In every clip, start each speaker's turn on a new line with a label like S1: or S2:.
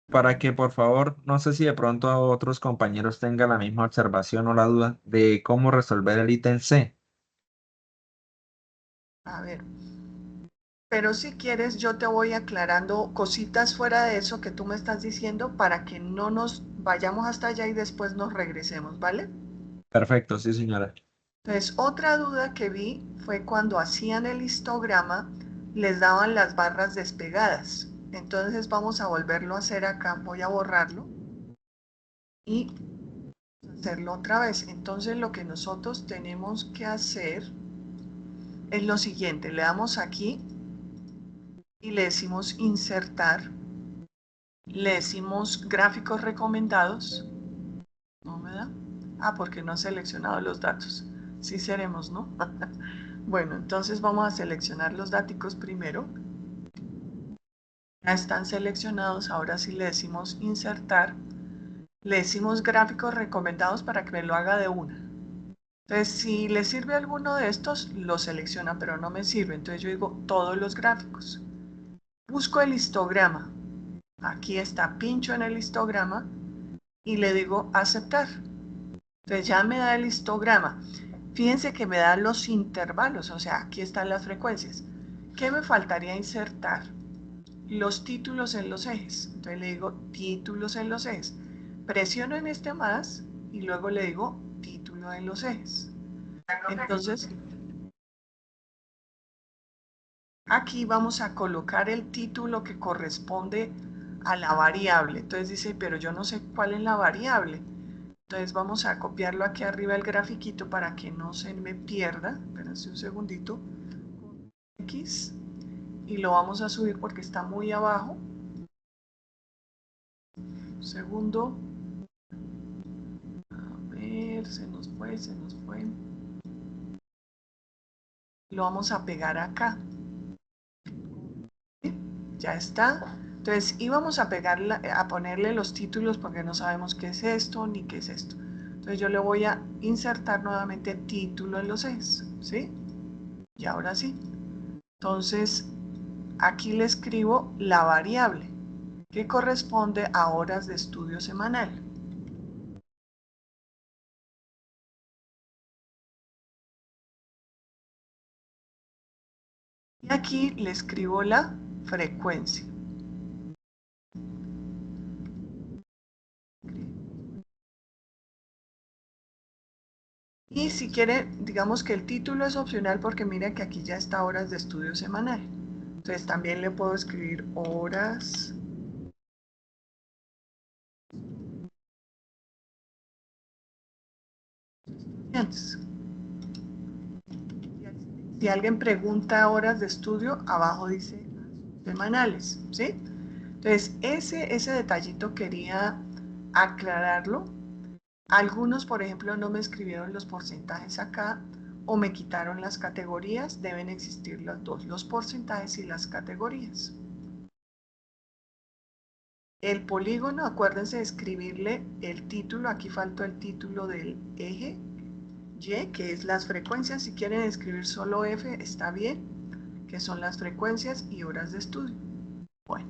S1: para que por favor, no sé si de pronto otros compañeros tengan la misma observación o la duda de cómo resolver el ítem C.
S2: A ver, pero si quieres yo te voy aclarando cositas fuera de eso que tú me estás diciendo para que no nos vayamos hasta allá y después nos regresemos, ¿vale?
S1: Perfecto, sí, señora.
S2: Entonces, otra duda que vi fue cuando hacían el histograma, les daban las barras despegadas. Entonces vamos a volverlo a hacer acá, voy a borrarlo y hacerlo otra vez. Entonces lo que nosotros tenemos que hacer es lo siguiente, le damos aquí y le decimos insertar, le decimos gráficos recomendados, ¿no me da? Ah, porque no he seleccionado los datos. Sí seremos, ¿no? Bueno, entonces vamos a seleccionar los datos primero. Ya están seleccionados, ahora sí le decimos insertar, le decimos gráficos recomendados para que me lo haga de una. Entonces, si le sirve alguno de estos, lo selecciona, pero no me sirve. Entonces yo digo todos los gráficos. Busco el histograma. Aquí está, pincho en el histograma y le digo aceptar. Entonces ya me da el histograma. Fíjense que me da los intervalos, o sea, aquí están las frecuencias. ¿Qué me faltaría insertar? Los títulos en los ejes. Entonces le digo títulos en los ejes. Presiono en este más y luego le digo título en los ejes. Entonces, aquí vamos a colocar el título que corresponde a la variable. Entonces dice, pero yo no sé cuál es la variable. Entonces vamos a copiarlo aquí arriba el grafiquito para que no se me pierda. Espérense un segundito. X. Y lo vamos a subir porque está muy abajo. Un segundo. A ver, se nos fue, se nos fue. Lo vamos a pegar acá. ¿Sí? Ya está. Entonces íbamos a pegarla, a ponerle los títulos porque no sabemos qué es esto ni qué es esto. Entonces yo le voy a insertar nuevamente título en los ejes, ¿sí? Y ahora sí. Entonces aquí le escribo la variable que corresponde a horas de estudio semanal. Y aquí le escribo la frecuencia. Y si quiere, digamos que el título es opcional porque mira que aquí ya está horas de estudio semanal. Entonces también le puedo escribir horas estudiantes. Si alguien pregunta horas de estudio, abajo dice semanales, ¿sí? Entonces ese detallito quería aclararlo. Algunos, por ejemplo, no me escribieron los porcentajes acá o me quitaron las categorías. Deben existir las dos, los porcentajes y las categorías. El polígono, acuérdense de escribirle el título, aquí faltó el título del eje Y, que es las frecuencias. Si quieren escribir solo F, está bien, que son las frecuencias y horas de estudio. Bueno,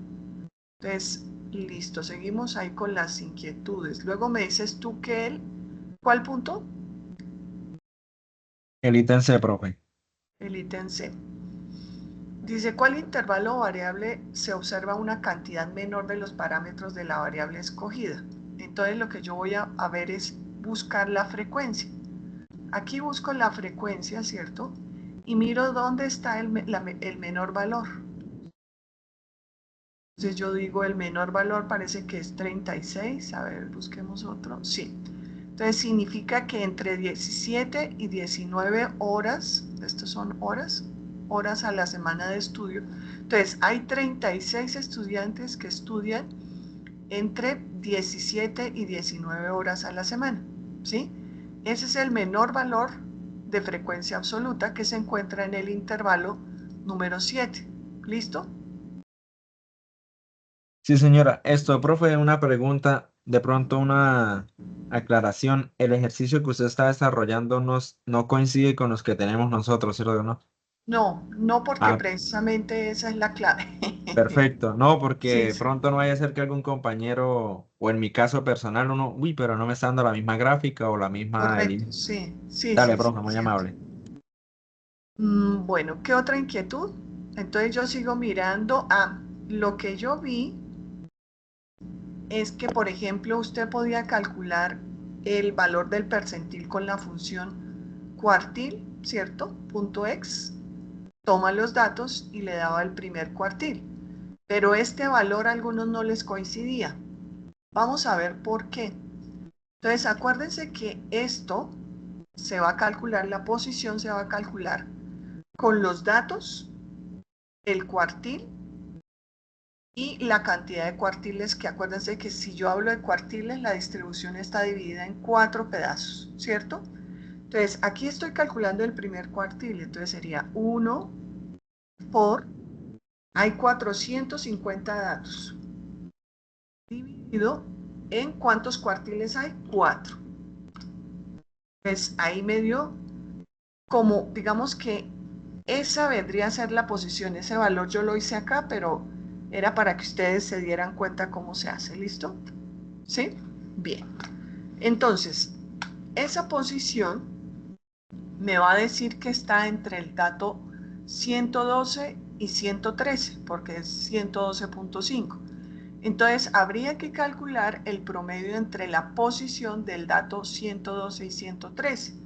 S2: entonces, listo, seguimos ahí con las inquietudes. Luego me dices tú que ¿cuál punto?
S1: El ítem C, profe.
S2: El ítem C. Dice, ¿cuál intervalo o variable se observa una cantidad menor de los parámetros de la variable escogida? Entonces lo que yo voy a ver es buscar la frecuencia. Aquí busco la frecuencia, ¿cierto? Y miro dónde está el menor valor. Entonces yo digo el menor valor parece que es 36. A ver, busquemos otro. Sí. Entonces significa que entre 17 y 19 horas, estos son horas a la semana de estudio. Entonces hay 36 estudiantes que estudian entre 17 y 19 horas a la semana, ¿sí? Ese es el menor valor de frecuencia absoluta que se encuentra en el intervalo número 7. ¿Listo?
S1: Sí, señora. Esto, profe, una pregunta, de pronto una aclaración. El ejercicio que usted está desarrollando no coincide con los que tenemos nosotros, ¿cierto o no?
S2: No, no porque
S1: Ah,
S2: precisamente esa es la clave.
S1: perfecto. No, porque
S2: Sí,
S1: de
S2: sí,
S1: pronto no vaya a ser que algún compañero, o en mi caso personal, uno, uy, pero no me está dando la misma gráfica o la misma del
S2: correcto,
S1: índice.
S2: sí, sí,
S1: Dale,
S2: sí, sí,
S1: profe, muy
S2: cierto.
S1: amable.
S2: Bueno, ¿qué otra inquietud? Entonces yo sigo mirando. Lo que yo vi es que, por ejemplo, usted podía calcular el valor del percentil con la función cuartil, ¿cierto? Punto x, toma los datos y le daba el primer cuartil. Pero este valor a algunos no les coincidía. Vamos a ver por qué. Entonces, acuérdense que esto se va a calcular, la posición se va a calcular con los datos, el cuartil y la cantidad de cuartiles, que acuérdense que si yo hablo de cuartiles, la distribución está dividida en 4 pedazos, ¿cierto? Entonces, aquí estoy calculando el primer cuartil, entonces sería 1 por, hay 450 datos, dividido en cuántos cuartiles hay, 4. Pues ahí me dio como, digamos que esa vendría a ser la posición, ese valor yo lo hice acá, pero era para que ustedes se dieran cuenta cómo se hace, ¿listo? ¿Sí? Bien. Entonces, esa posición me va a decir que está entre el dato 112 y 113, porque es 112.5. Entonces, habría que calcular el promedio entre la posición del dato 112 y 113.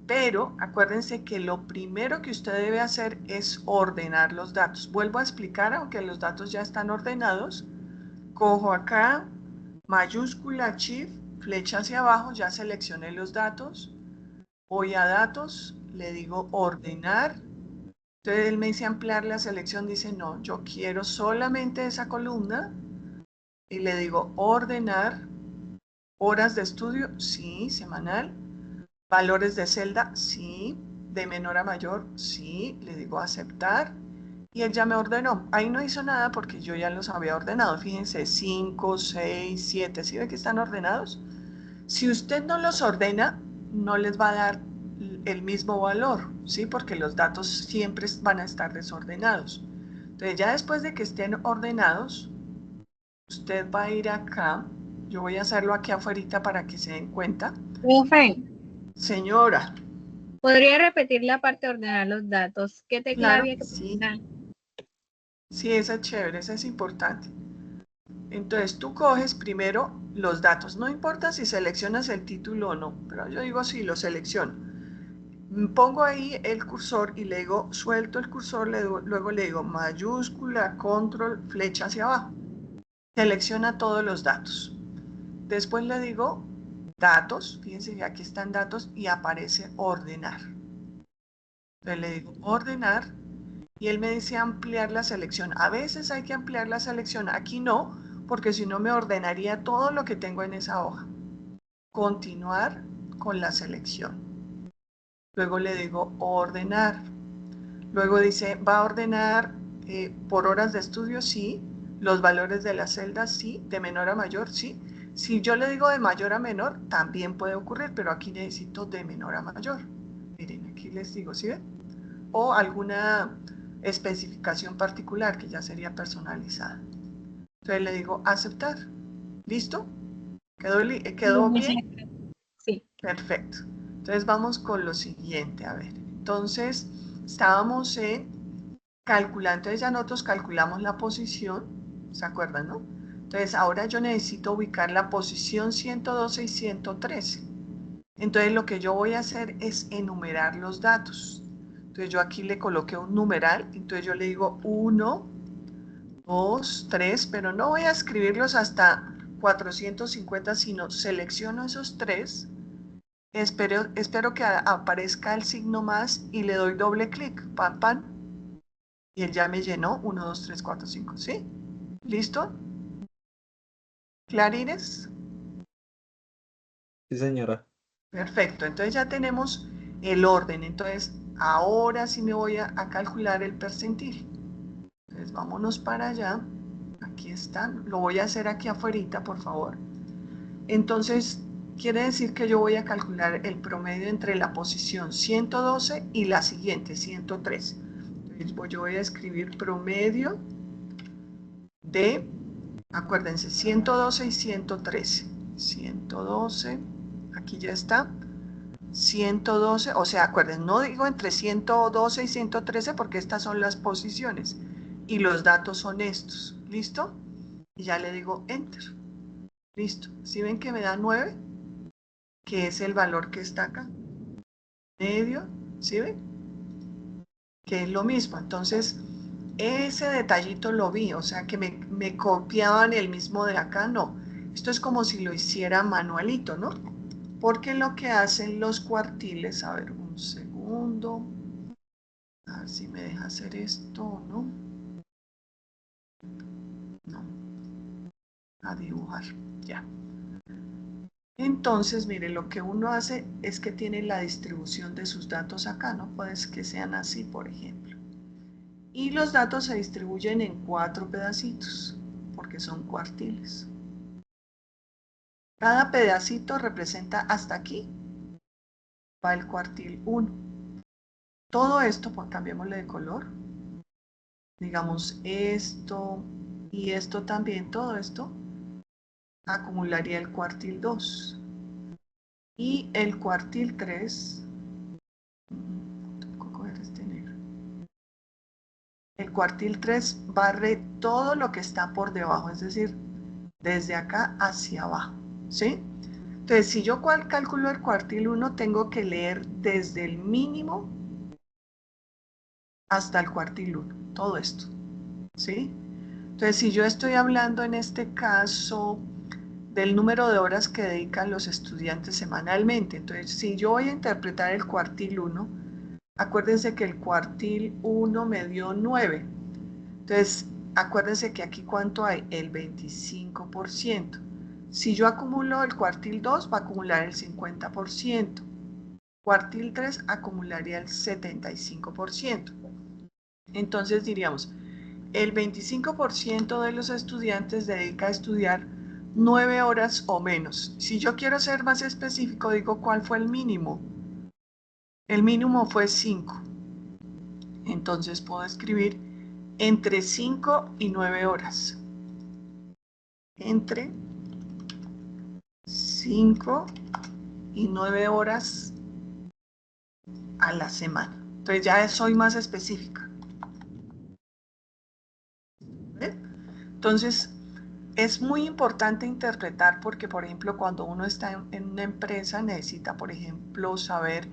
S2: Pero acuérdense que lo primero que usted debe hacer es ordenar los datos. Vuelvo a explicar, aunque los datos ya están ordenados. Cojo acá, mayúscula, Shift, flecha hacia abajo, ya seleccioné los datos. Voy a datos, le digo ordenar. Entonces él me dice ampliar la selección, dice no, yo quiero solamente esa columna. Y le digo ordenar, horas de estudio, sí, semanal. Valores de celda, sí. De menor a mayor, sí. Le digo aceptar. Y él ya me ordenó. Ahí no hizo nada porque yo ya los había ordenado. Fíjense, 5, 6, 7. ¿Sí ve que están ordenados? Si usted no los ordena, no les va a dar el mismo valor, ¿sí? Porque los datos siempre van a estar desordenados. Entonces, ya después de que estén ordenados, usted va a ir acá. Yo voy a hacerlo aquí afuera para que se den cuenta.
S3: Profe,
S2: Señora,
S3: ¿podría repetir la parte de ordenar los datos? ¿Qué tecla
S2: claro
S3: había
S2: que
S3: que
S2: sí.
S3: presionar?
S2: Sí, esa es chévere, esa es importante. Entonces tú coges primero los datos, no importa si seleccionas el título o no, pero yo digo sí, lo selecciono. Pongo ahí el cursor y le digo, suelto el cursor, luego le digo mayúscula, control, flecha hacia abajo. Selecciona todos los datos. Después le digo datos, fíjense que aquí están datos y aparece ordenar. Entonces le digo ordenar y él me dice ampliar la selección. A veces hay que ampliar la selección, aquí no, porque si no me ordenaría todo lo que tengo en esa hoja. Continuar con la selección. Luego le digo ordenar. Luego dice, va a ordenar por horas de estudio, sí. Los valores de las celdas, sí. De menor a mayor, sí. Si yo le digo de mayor a menor, también puede ocurrir, pero aquí necesito de menor a mayor. Miren, aquí les digo, ¿sí ven? O alguna especificación particular que ya sería personalizada. Entonces le digo aceptar. ¿Listo? ¿Quedó bien?
S3: Sí.
S2: Perfecto. Entonces vamos con lo siguiente. A ver, entonces estábamos en calcular, entonces ya nosotros calculamos la posición, ¿se acuerdan, no? Entonces ahora yo necesito ubicar la posición 112 y 113. Entonces lo que yo voy a hacer es enumerar los datos. Entonces yo aquí le coloqué un numeral, entonces yo le digo 1, 2, 3, pero no voy a escribirlos hasta 450, sino selecciono esos tres, espero que aparezca el signo más y le doy doble clic, pam, pam, y él ya me llenó 1, 2, 3, 4, 5, ¿sí? ¿Listo? ¿Clarines?
S1: Sí, señora.
S2: Perfecto, entonces ya tenemos el orden, entonces ahora sí me voy a calcular el percentil. Entonces vámonos para allá, aquí están, lo voy a hacer aquí afuera, por favor. Entonces quiere decir que yo voy a calcular el promedio entre la posición 112 y la siguiente, 113. Yo voy a escribir promedio de, acuérdense, 112 y 113. 112, aquí ya está. 112, o sea, acuérdense, no digo entre 112 y 113 porque estas son las posiciones y los datos son estos. ¿Listo? Y ya le digo Enter. Listo. ¿Sí ven que me da 9? Que es el valor que está acá. Medio, ¿sí ven? Que es lo mismo. Entonces, ese detallito lo vi, o sea, que me copiaban el mismo de acá, no. Esto es como si lo hiciera manualito, ¿no? Porque lo que hacen los cuartiles, a ver, un segundo, a ver si me deja hacer esto o no. No, a dibujar, ya. Entonces, mire, lo que uno hace es que tiene la distribución de sus datos acá, ¿no? Puede que sean así, por ejemplo. Y los datos se distribuyen en 4 pedacitos, porque son cuartiles. Cada pedacito representa hasta aquí, va el cuartil 1. Todo esto, pues cambiémosle de color. Digamos esto y esto también, todo esto acumularía el cuartil 2. Y el cuartil 3, tengo que coger este negro. El cuartil 3 barre todo lo que está por debajo, es decir, desde acá hacia abajo, ¿sí? Entonces, si yo calculo el cuartil 1, tengo que leer desde el mínimo hasta el cuartil 1, todo esto, ¿sí? Entonces, si yo estoy hablando en este caso del número de horas que dedican los estudiantes semanalmente, entonces, si yo voy a interpretar el cuartil 1, acuérdense que el cuartil 1 me dio 9. Entonces, acuérdense que aquí ¿cuánto hay? El 25%. Si yo acumulo el cuartil 2, va a acumular el 50%. Cuartil 3 acumularía el 75%. Entonces diríamos, el 25% de los estudiantes dedica a estudiar 9 horas o menos. Si yo quiero ser más específico, digo cuál fue el mínimo. El mínimo fue 5. Entonces puedo escribir entre 5 y 9 horas. Entre 5 y 9 horas a la semana. Entonces ya soy más específica. ¿Ven? Entonces, es muy importante interpretar porque, por ejemplo, cuando uno está en una empresa necesita, por ejemplo, saber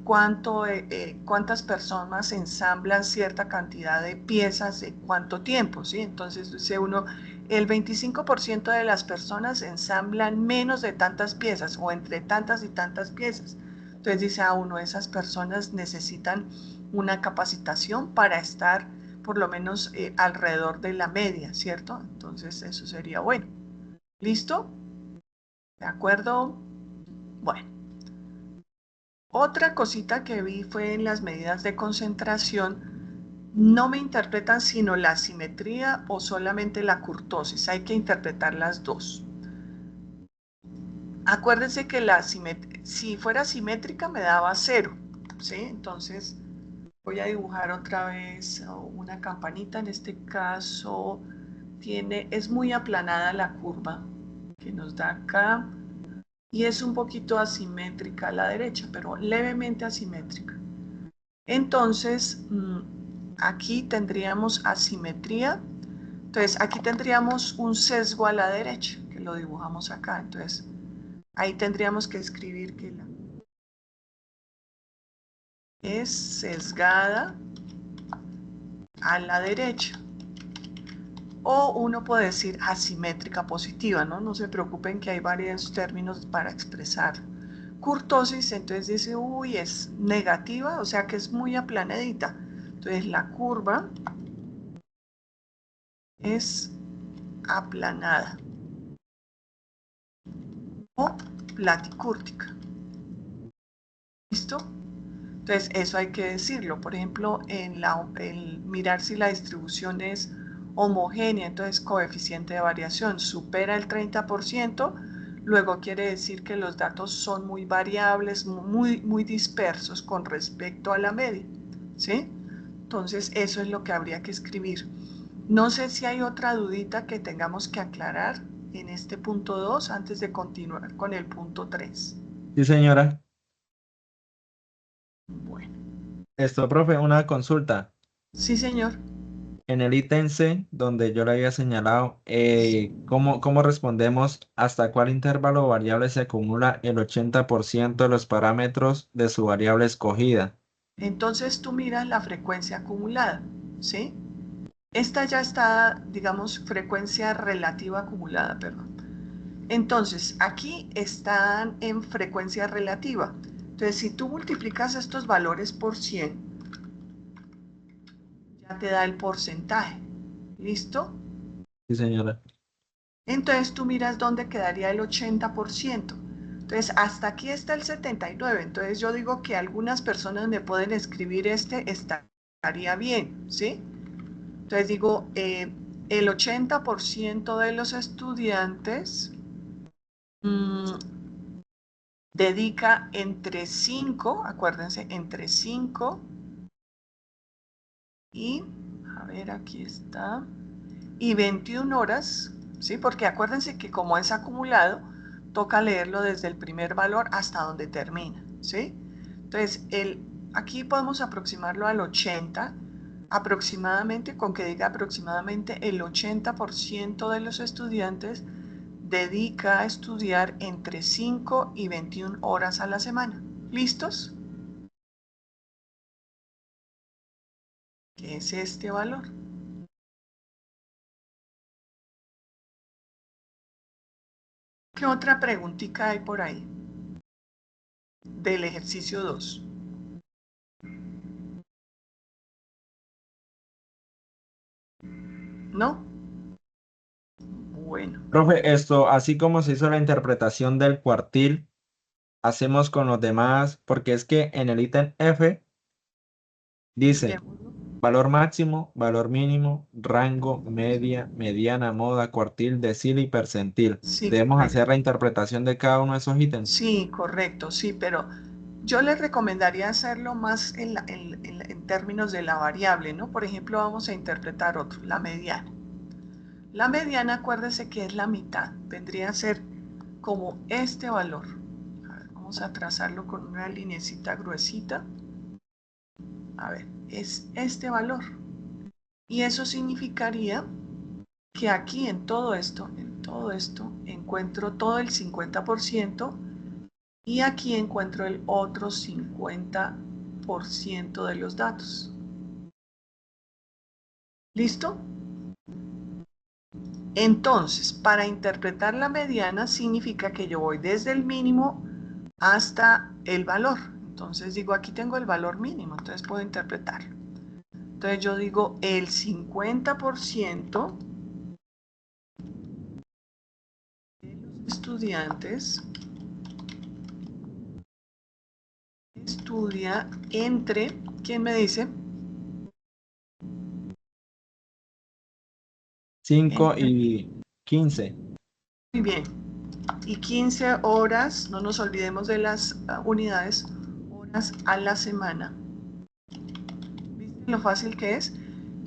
S2: cuántas personas ensamblan cierta cantidad de piezas en cuánto tiempo, ¿sí? Entonces dice uno, el 25% de las personas ensamblan menos de tantas piezas o entre tantas y tantas piezas. Entonces dice a uno, esas personas necesitan una capacitación para estar por lo menos alrededor de la media, ¿cierto? Entonces eso sería bueno. ¿Listo? ¿De acuerdo? Bueno. Otra cosita que vi fue en las medidas de concentración, no me interpretan sino la simetría o solamente la kurtosis, hay que interpretar las dos. Acuérdense que si fuera simétrica me daba 0, ¿sí? Entonces voy a dibujar otra vez una campanita, en este caso es muy aplanada la curva que nos da acá. Y es un poquito asimétrica a la derecha, pero levemente asimétrica. Entonces, aquí tendríamos asimetría. Entonces, aquí tendríamos un sesgo a la derecha, que lo dibujamos acá. Entonces, ahí tendríamos que escribir que la es sesgada a la derecha. O uno puede decir asimétrica positiva, ¿no? No se preocupen que hay varios términos para expresar. Kurtosis, entonces dice, uy, es negativa, o sea que es muy aplanadita. Entonces la curva es aplanada o platicúrtica. ¿Listo? Entonces eso hay que decirlo. Por ejemplo, mirar si la distribución es homogénea, entonces coeficiente de variación supera el 30%, luego quiere decir que los datos son muy variables, muy dispersos con respecto a la media, ¿sí? Entonces, eso es lo que habría que escribir. No sé si hay otra dudita que tengamos que aclarar en este punto 2 antes de continuar con el punto 3.
S1: Sí, señora.
S2: Bueno,
S1: Esto, profe, una consulta.
S2: sí, señor.
S1: En el ítem C, donde yo le había señalado, ¿cómo respondemos hasta cuál intervalo o variable se acumula el 80% de los parámetros de su variable escogida?
S2: Entonces tú miras la frecuencia acumulada, ¿sí? Esta ya está, digamos, frecuencia relativa acumulada, perdón. Entonces, aquí están en frecuencia relativa. Entonces, si tú multiplicas estos valores por 100, ya te da el porcentaje. ¿Listo?
S1: Sí, señora.
S2: Entonces, tú miras dónde quedaría el 80%. Entonces, hasta aquí está el 79%. Entonces, yo digo que algunas personas me pueden escribir estaría bien, ¿sí? Entonces, digo, el 80% de los estudiantes dedica entre 5, acuérdense, entre 5 y, a ver, aquí está, y 21 horas, ¿sí? Porque acuérdense que como es acumulado, toca leerlo desde el primer valor hasta donde termina, ¿sí? Entonces, aquí podemos aproximarlo al 80, aproximadamente, con que diga aproximadamente el 80% de los estudiantes dedica a estudiar entre 5 y 21 horas a la semana. ¿Listos? Que es este valor. ¿Qué otra preguntita hay por ahí? Del ejercicio 2. ¿No? Bueno.
S1: Profe, esto, así como se hizo la interpretación del cuartil, hacemos con los demás, porque es que en el ítem F dice
S2: Miremoslo.
S1: valor máximo, valor mínimo, rango, media, mediana, moda, cuartil, decil y percentil.
S2: Sí,
S1: Debemos hacer
S2: correcto.
S1: la interpretación de cada uno de esos ítems.
S2: Sí, correcto, sí, pero yo les recomendaría hacerlo más en términos de la variable, ¿no? Por ejemplo, vamos a interpretar otro, la mediana. La mediana, acuérdese que es la mitad, vendría a ser como este valor. A ver, vamos a trazarlo con una linecita gruesita. A ver, es este valor. Y eso significaría que aquí en todo esto, encuentro todo el 50% y aquí encuentro el otro 50% de los datos. ¿Listo? Entonces, para interpretar la mediana significa que yo voy desde el mínimo hasta el valor. Entonces digo, aquí tengo el valor mínimo, entonces puedo interpretarlo. Entonces yo digo, el 50% de los estudiantes estudia entre, ¿quién me dice?
S1: 5
S2: Entre,
S1: y 15.
S2: muy bien. Y 15 horas, no nos olvidemos de las unidades, horas a la semana. ¿Viste lo fácil que es?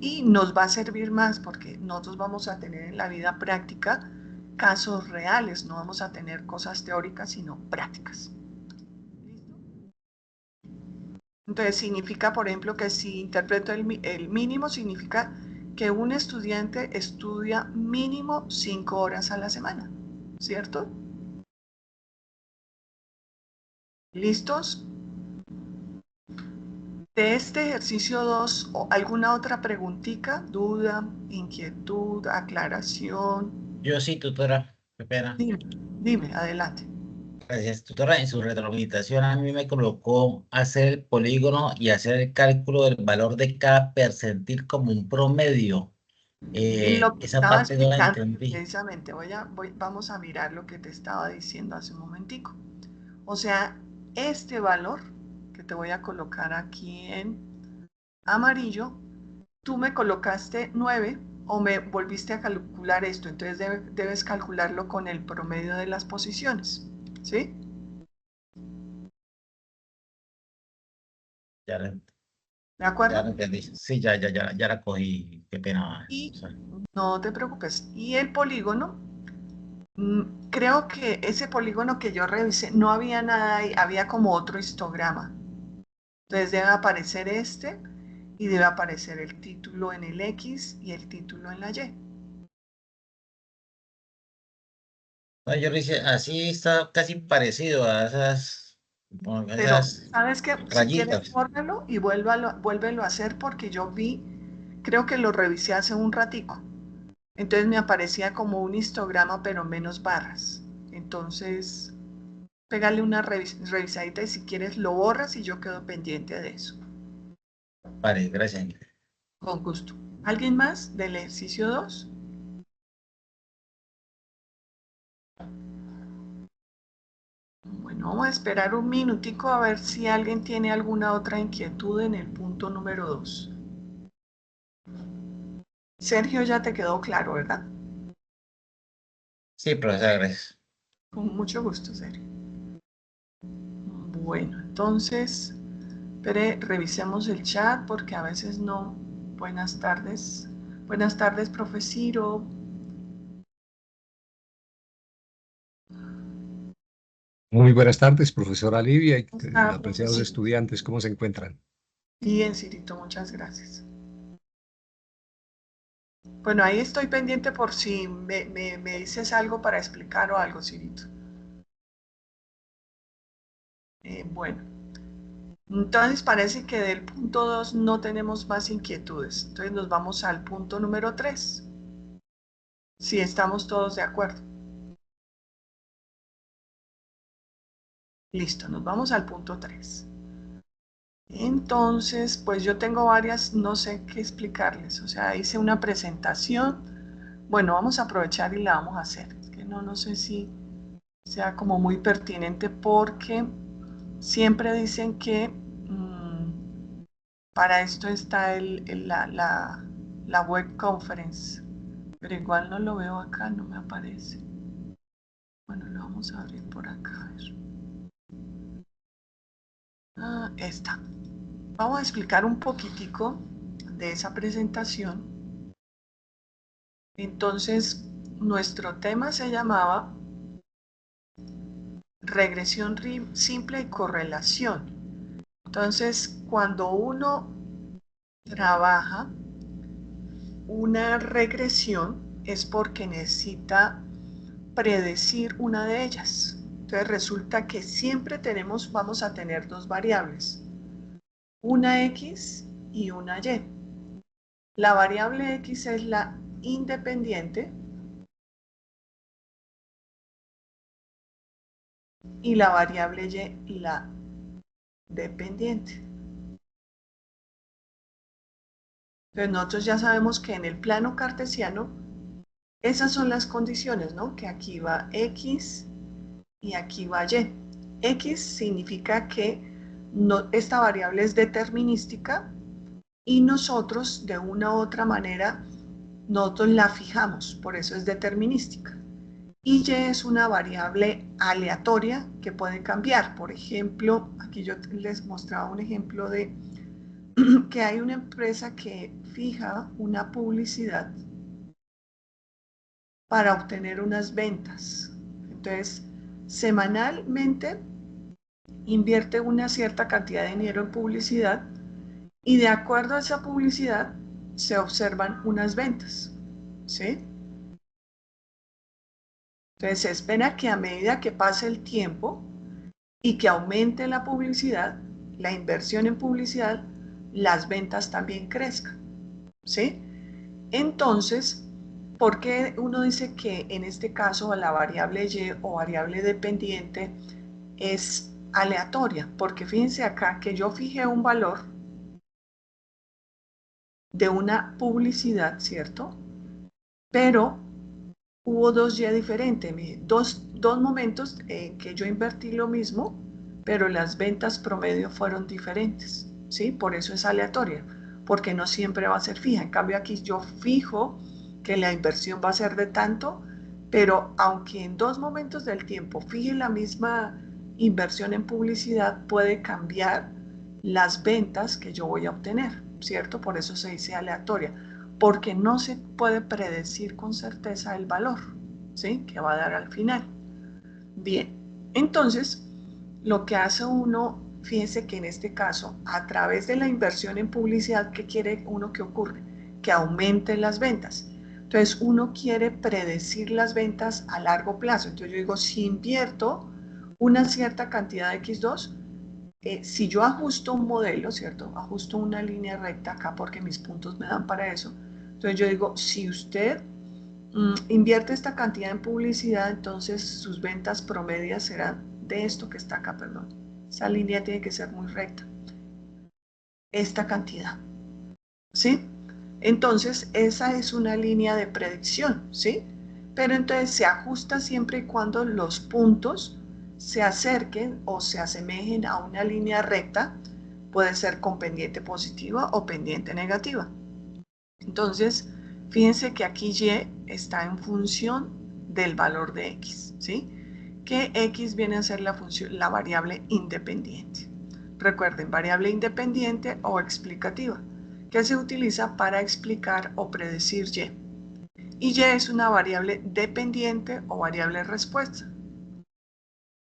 S2: Y nos va a servir más porque nosotros vamos a tener en la vida práctica casos reales, no vamos a tener cosas teóricas, sino prácticas. ¿Listo? Entonces significa, por ejemplo, que si interpreto el mínimo, significa que un estudiante estudia mínimo 5 horas a la semana, ¿cierto? ¿Listos? De este ejercicio 2, ¿alguna otra preguntita, duda, inquietud, aclaración?
S4: Yo sí, tutora, qué pena.
S2: Dime, dime, adelante.
S4: Gracias, tutora. En su retroalimentación a mí me colocó hacer el polígono y hacer el cálculo del valor de cada percentil como un promedio.
S2: Lo que
S4: Esa
S2: estaba
S4: parte no la
S2: explicando
S4: entendí.
S2: precisamente, vamos a mirar lo que te estaba diciendo hace un momentico. O sea, este valor que te voy a colocar aquí en amarillo, tú me colocaste 9 o me volviste a calcular esto, entonces debes calcularlo con el promedio de las posiciones, ¿sí?
S4: Ya la
S2: ¿De
S4: Ya
S2: acuerdo?
S4: lo entendí. Sí, ya la cogí. Qué pena.
S2: Y no te preocupes. Y el polígono, creo que ese polígono que yo revisé, no había nada ahí, había como otro histograma. Entonces debe aparecer este y debe aparecer el título en el X y el título en la Y.
S4: No, yo lo hice así, está casi parecido a a
S2: Pero,
S4: esas
S2: ¿sabes qué? Si quieres,
S4: rayitas.
S2: bórralo y vuélvelo a hacer porque yo vi, creo que lo revisé hace un ratico. Entonces me aparecía como un histograma, pero menos barras. Entonces, pégale una revisadita y si quieres lo borras y yo quedo pendiente de eso.
S4: Vale, gracias.
S2: Con gusto. ¿Alguien más del ejercicio 2? Bueno, vamos a esperar un minutico a ver si alguien tiene alguna otra inquietud en el punto número 2. Sergio, ya te quedó claro, ¿verdad?
S4: Sí, profesor, gracias.
S2: Con mucho gusto, Sergio. Bueno, entonces, revisemos el chat porque a veces no. Buenas tardes. Buenas tardes, profe Ciro.
S5: Muy buenas tardes, profesora Livia y
S2: ¿Cómo está, profe
S5: apreciados
S2: Ciro?
S5: estudiantes, ¿cómo se encuentran?
S2: Bien, Cirito, muchas gracias. Bueno, ahí estoy pendiente por si me dices algo para explicar o algo, Cirito. Bueno, entonces parece que del punto 2 no tenemos más inquietudes. Entonces nos vamos al punto número 3. Si estamos todos de acuerdo. Listo, nos vamos al punto 3. Entonces, pues yo tengo varias, no sé qué explicarles. O sea, hice una presentación. Bueno, vamos a aprovechar y la vamos a hacer. Es que no sé si sea como muy pertinente porque siempre dicen que para esto está la web conference, pero igual no lo veo acá, no me aparece. Bueno, lo vamos a abrir por acá. A ver. Está. Vamos a explicar un poquitico de esa presentación. Entonces, nuestro tema se llamaba regresión simple y correlación. Entonces, cuando uno trabaja una regresión es porque necesita predecir una de ellas. Entonces resulta que siempre vamos a tener dos variables, una X y una Y. La variable X es la independiente y la variable Y la dependiente. Entonces nosotros ya sabemos que en el plano cartesiano esas son las condiciones, ¿no? Que aquí va X y aquí va Y. X significa que esta variable es determinística y nosotros de una u otra manera nosotros la fijamos, por eso es determinística. Y Y es una variable aleatoria que puede cambiar. Por ejemplo, aquí yo les mostraba un ejemplo de que hay una empresa que fija una publicidad para obtener unas ventas. Entonces, semanalmente invierte una cierta cantidad de dinero en publicidad y de acuerdo a esa publicidad se observan unas ventas, ¿sí? Entonces se espera que a medida que pase el tiempo y que aumente la publicidad, la inversión en publicidad, las ventas también crezcan, ¿sí? Entonces, ¿por qué uno dice que en este caso la variable Y o variable dependiente es aleatoria? Porque fíjense acá que yo fijé un valor de una publicidad, ¿cierto? Pero hubo dos Y diferentes, dos momentos en que yo invertí lo mismo, pero las ventas promedio fueron diferentes, ¿sí? Por eso es aleatoria, porque no siempre va a ser fija. En cambio aquí yo fijo que la inversión va a ser de tanto, pero aunque en dos momentos del tiempo fije la misma inversión en publicidad, puede cambiar las ventas que yo voy a obtener, ¿cierto? Por eso se dice aleatoria, porque no se puede predecir con certeza el valor, ¿sí? Que va a dar al final. Bien, entonces, lo que hace uno, fíjense que en este caso, a través de la inversión en publicidad, ¿qué quiere uno que ocurre? Que aumenten las ventas. Entonces, uno quiere predecir las ventas a largo plazo. Entonces, yo digo, si invierto una cierta cantidad de X2, si yo ajusto un modelo, ¿cierto? Ajusto una línea recta acá porque mis puntos me dan para eso. Entonces, yo digo, si usted invierte esta cantidad en publicidad, entonces sus ventas promedias serán de esto que está acá, perdón. Esa línea tiene que ser muy recta. Esta cantidad, ¿sí? Entonces, esa es una línea de predicción, ¿sí? Pero entonces se ajusta siempre y cuando los puntos se acerquen o se asemejen a una línea recta, puede ser con pendiente positiva o pendiente negativa. Entonces, fíjense que aquí Y está en función del valor de X, ¿sí? Que X viene a ser la variable independiente. Recuerden, variable independiente o explicativa, que se utiliza para explicar o predecir Y. Y Y es una variable dependiente o variable respuesta.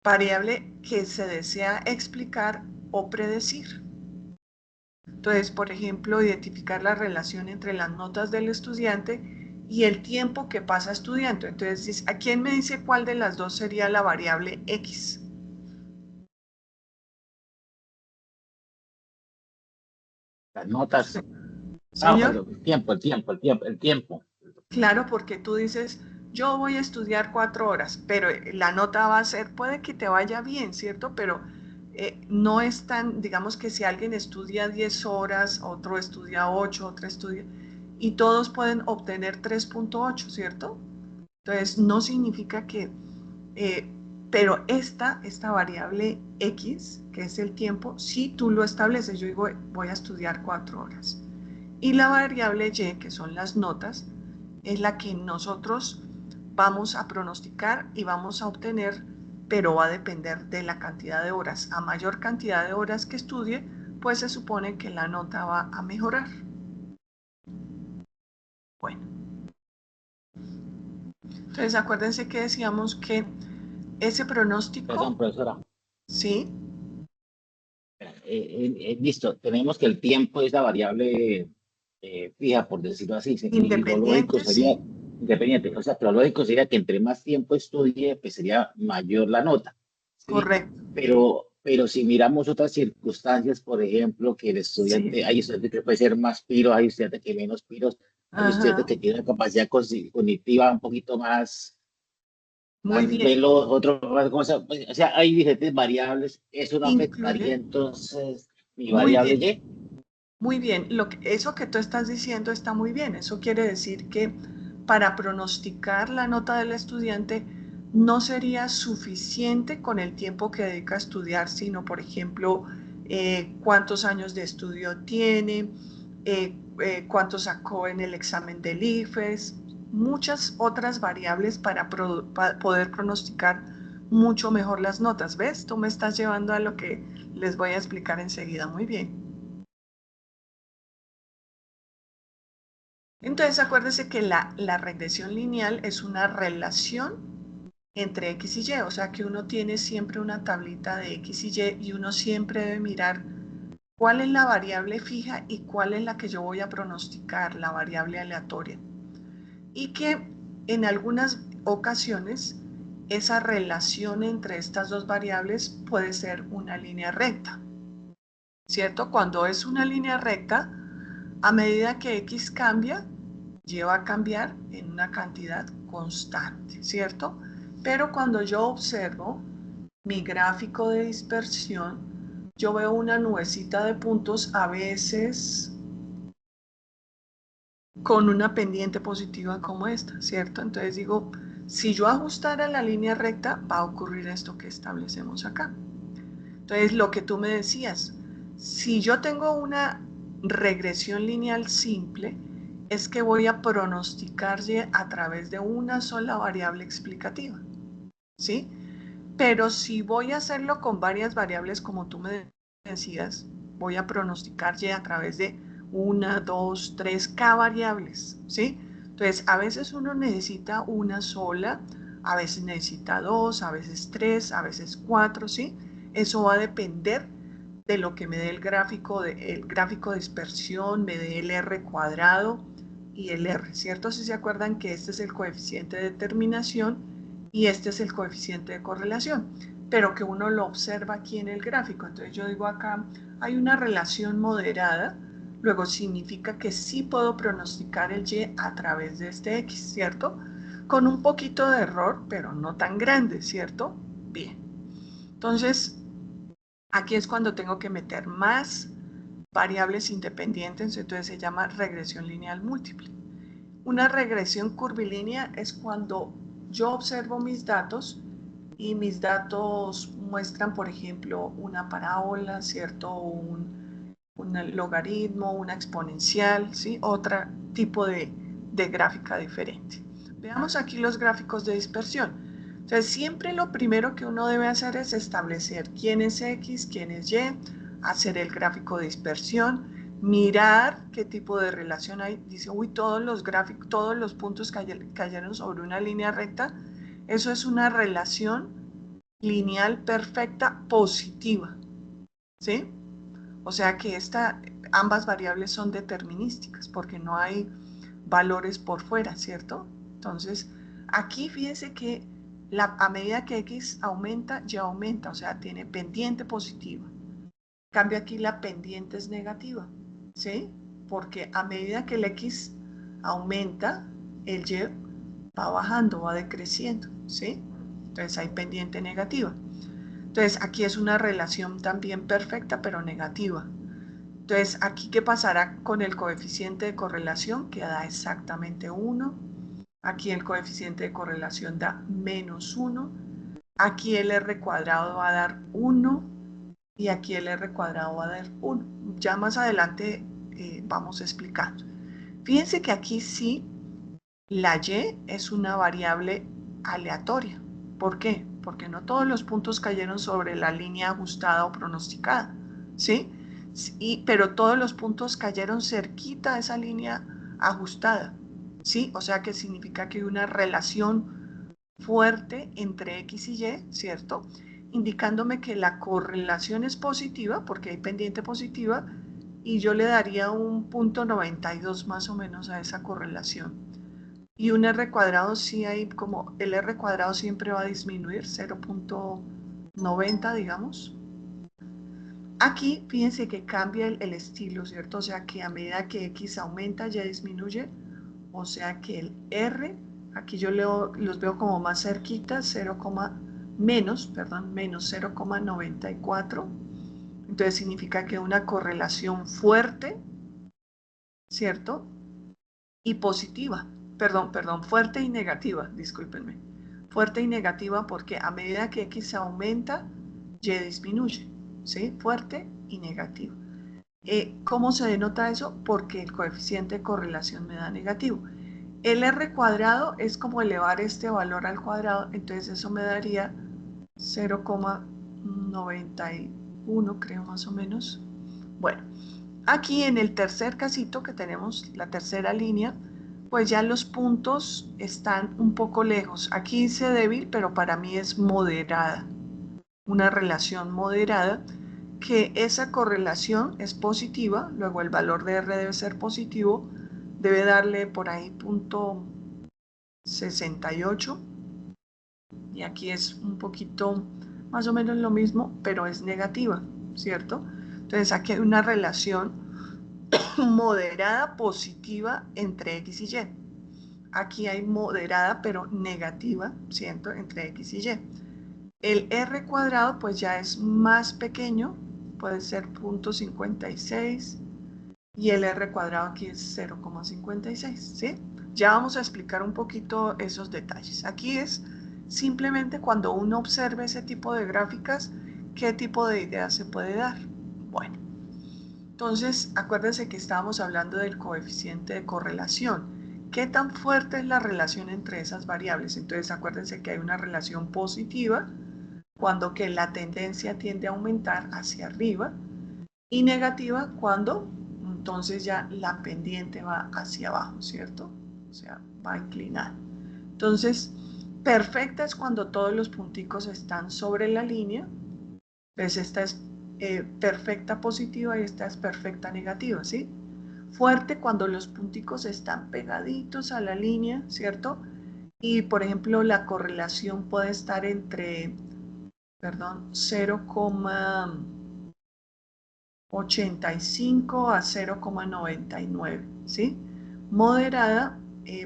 S2: Variable que se desea explicar o predecir. Entonces, por ejemplo, identificar la relación entre las notas del estudiante y el tiempo que pasa estudiando. Entonces, ¿a quién me dice cuál de las dos sería la variable X?
S4: Las notas.
S2: Señor,
S4: Perdón, el tiempo.
S2: claro, porque tú dices, yo voy a estudiar 4 horas, pero la nota va a ser, puede que te vaya bien, ¿cierto? Pero no es tan, digamos que si alguien estudia 10 horas, otro estudia 8, otro estudia, y todos pueden obtener 3.8, ¿cierto? Entonces, no significa que, pero esta variable X, que es el tiempo, si tú lo estableces, yo digo, voy a estudiar 4 horas. Y la variable Y, que son las notas, es la que nosotros vamos a pronosticar y vamos a obtener, pero va a depender de la cantidad de horas. A mayor cantidad de horas que estudie, pues se supone que la nota va a mejorar. Bueno, entonces acuérdense que decíamos que ese pronóstico,
S4: Perdón, profesora.
S2: ¿sí?
S4: Listo, tenemos que el tiempo es la variable fija, por decirlo así, y lo lógico
S2: Independiente,
S4: sería
S2: sí,
S4: independiente. O sea, que lo lógico sería que entre más tiempo estudie, pues sería mayor la nota, ¿sí?
S2: correcto,
S4: Pero si miramos otras circunstancias, por ejemplo, que el
S2: sí,
S4: estudiante, hay estudiantes que puede ser más piro, hay estudiantes que menos piros, hay estudiantes
S2: ajá,
S4: que tienen una capacidad cognitiva un poquito más
S2: muy bien,
S4: veloz, otro más, o sea, hay diferentes variables, eso no afectaría
S2: incluye,
S4: entonces mi
S2: muy
S4: variable
S2: bien.
S4: Y.
S2: Muy bien, eso que tú estás diciendo está muy bien. Eso quiere decir que para pronosticar la nota del estudiante no sería suficiente con el tiempo que dedica a estudiar, sino, por ejemplo, cuántos años de estudio tiene, cuánto sacó en el examen del IFES, muchas otras variables para poder pronosticar mucho mejor las notas. ¿Ves? Tú me estás llevando a lo que les voy a explicar enseguida. Muy bien. Entonces, acuérdese que la regresión lineal es una relación entre X y Y, o sea que uno tiene siempre una tablita de X y Y y uno siempre debe mirar cuál es la variable fija y cuál es la que yo voy a pronosticar, la variable aleatoria. Y que en algunas ocasiones esa relación entre estas dos variables puede ser una línea recta, ¿cierto? Cuando es una línea recta, a medida que X cambia, Y va a cambiar en una cantidad constante, ¿cierto? Pero cuando yo observo mi gráfico de dispersión, yo veo una nubecita de puntos, a veces con una pendiente positiva como esta, ¿cierto? Entonces digo, si yo ajustara la línea recta, va a ocurrir esto que establecemos acá. Entonces, lo que tú me decías, si yo tengo una regresión lineal simple, es que voy a pronosticar Y a través de una sola variable explicativa, ¿sí? Pero si voy a hacerlo con varias variables, como tú me decías, voy a pronosticar Y a través de 1, 2, 3, K variables, ¿sí? Entonces, a veces uno necesita una sola, a veces necesita 2, a veces 3, a veces 4, ¿sí? Eso va a depender de lo que me dé el gráfico de dispersión, me dé el R cuadrado y el R, ¿cierto? Si se acuerdan que este es el coeficiente de determinación y este es el coeficiente de correlación, pero que uno lo observa aquí en el gráfico. Entonces yo digo acá, hay una relación moderada, luego significa que sí puedo pronosticar el Y a través de este X, ¿cierto? Con un poquito de error, pero no tan grande, ¿cierto? Bien. Entonces, aquí es cuando tengo que meter más variables independientes, entonces se llama regresión lineal múltiple. Una regresión curvilínea es cuando yo observo mis datos y mis datos muestran, por ejemplo, una parábola, ¿cierto? Un logaritmo, una exponencial, ¿sí? Otro tipo de gráfica diferente. Veamos aquí los gráficos de dispersión. Entonces, siempre lo primero que uno debe hacer es establecer quién es X, quién es Y, hacer el gráfico de dispersión, mirar qué tipo de relación hay. Dice, uy, todos los puntos cayeron sobre una línea recta. Eso es una relación lineal perfecta positiva, ¿sí? O sea que ambas variables son determinísticas porque no hay valores por fuera, ¿cierto? Entonces, aquí fíjense que a medida que X aumenta, Y aumenta, o sea, tiene pendiente positiva. En cambio, aquí la pendiente es negativa, ¿sí? Porque a medida que el X aumenta, el Y va bajando, va decreciendo, ¿sí? Entonces hay pendiente negativa. Entonces, aquí es una relación también perfecta, pero negativa. Entonces, aquí, ¿qué pasará con el coeficiente de correlación? Que da exactamente 1. Aquí el coeficiente de correlación da menos 1. Aquí el R cuadrado va a dar 1. Y aquí el R cuadrado va a dar 1. Ya más adelante vamos explicando. Fíjense que aquí sí, la Y es una variable aleatoria. ¿Por qué? Porque no todos los puntos cayeron sobre la línea ajustada o pronosticada, ¿sí? Pero todos los puntos cayeron cerquita de esa línea ajustada, ¿sí? O sea que significa que hay una relación fuerte entre X y Y, ¿cierto? Indicándome que la correlación es positiva, porque hay pendiente positiva, y yo le daría un 0.92 más o menos a esa correlación. Y un R cuadrado sí hay como, el R cuadrado siempre va a disminuir, 0.90 digamos. Aquí fíjense que cambia el estilo, ¿cierto? O sea que a medida que X aumenta, Y disminuye. O sea que el R, aquí yo los veo como más cerquita, menos 0.94. Entonces significa que una correlación fuerte, ¿cierto? Y positiva. Fuerte y negativa, discúlpenme. Fuerte y negativa porque a medida que X aumenta, Y disminuye, ¿sí? Fuerte y negativo. ¿Cómo se denota eso? Porque el coeficiente de correlación me da negativo. El R cuadrado es como elevar este valor al cuadrado, entonces eso me daría 0.91, creo más o menos. Bueno, aquí en el tercer casito que tenemos, la tercera línea, pues ya los puntos están un poco lejos. Aquí dice débil, pero para mí es moderada. Una relación moderada, que esa correlación es positiva, luego el valor de R debe ser positivo, debe darle por ahí 0.68. Y aquí es un poquito más o menos lo mismo, pero es negativa, ¿cierto? Entonces aquí hay una relación moderada positiva entre X y Y. Aquí hay moderada pero negativa, ¿cierto? Entre X y Y. El R cuadrado pues ya es más pequeño, puede ser 0.56 y el R cuadrado aquí es 0.56, ¿sí? Ya vamos a explicar un poquito esos detalles. Aquí es simplemente cuando uno observe ese tipo de gráficas, qué tipo de idea se puede dar. Bueno. Entonces, acuérdense que estábamos hablando del coeficiente de correlación. ¿Qué tan fuerte es la relación entre esas variables? Entonces, acuérdense que hay una relación positiva cuando que la tendencia tiende a aumentar hacia arriba y negativa cuando entonces ya la pendiente va hacia abajo, ¿cierto? O sea, va inclinada. Entonces, perfecta es cuando todos los punticos están sobre la línea. Pues esta es perfecta positiva y esta es perfecta negativa, ¿sí? Fuerte cuando los punticos están pegaditos a la línea, ¿cierto? Y, por ejemplo, la correlación puede estar entre, perdón, 0,85 a 0,99, ¿sí? Moderada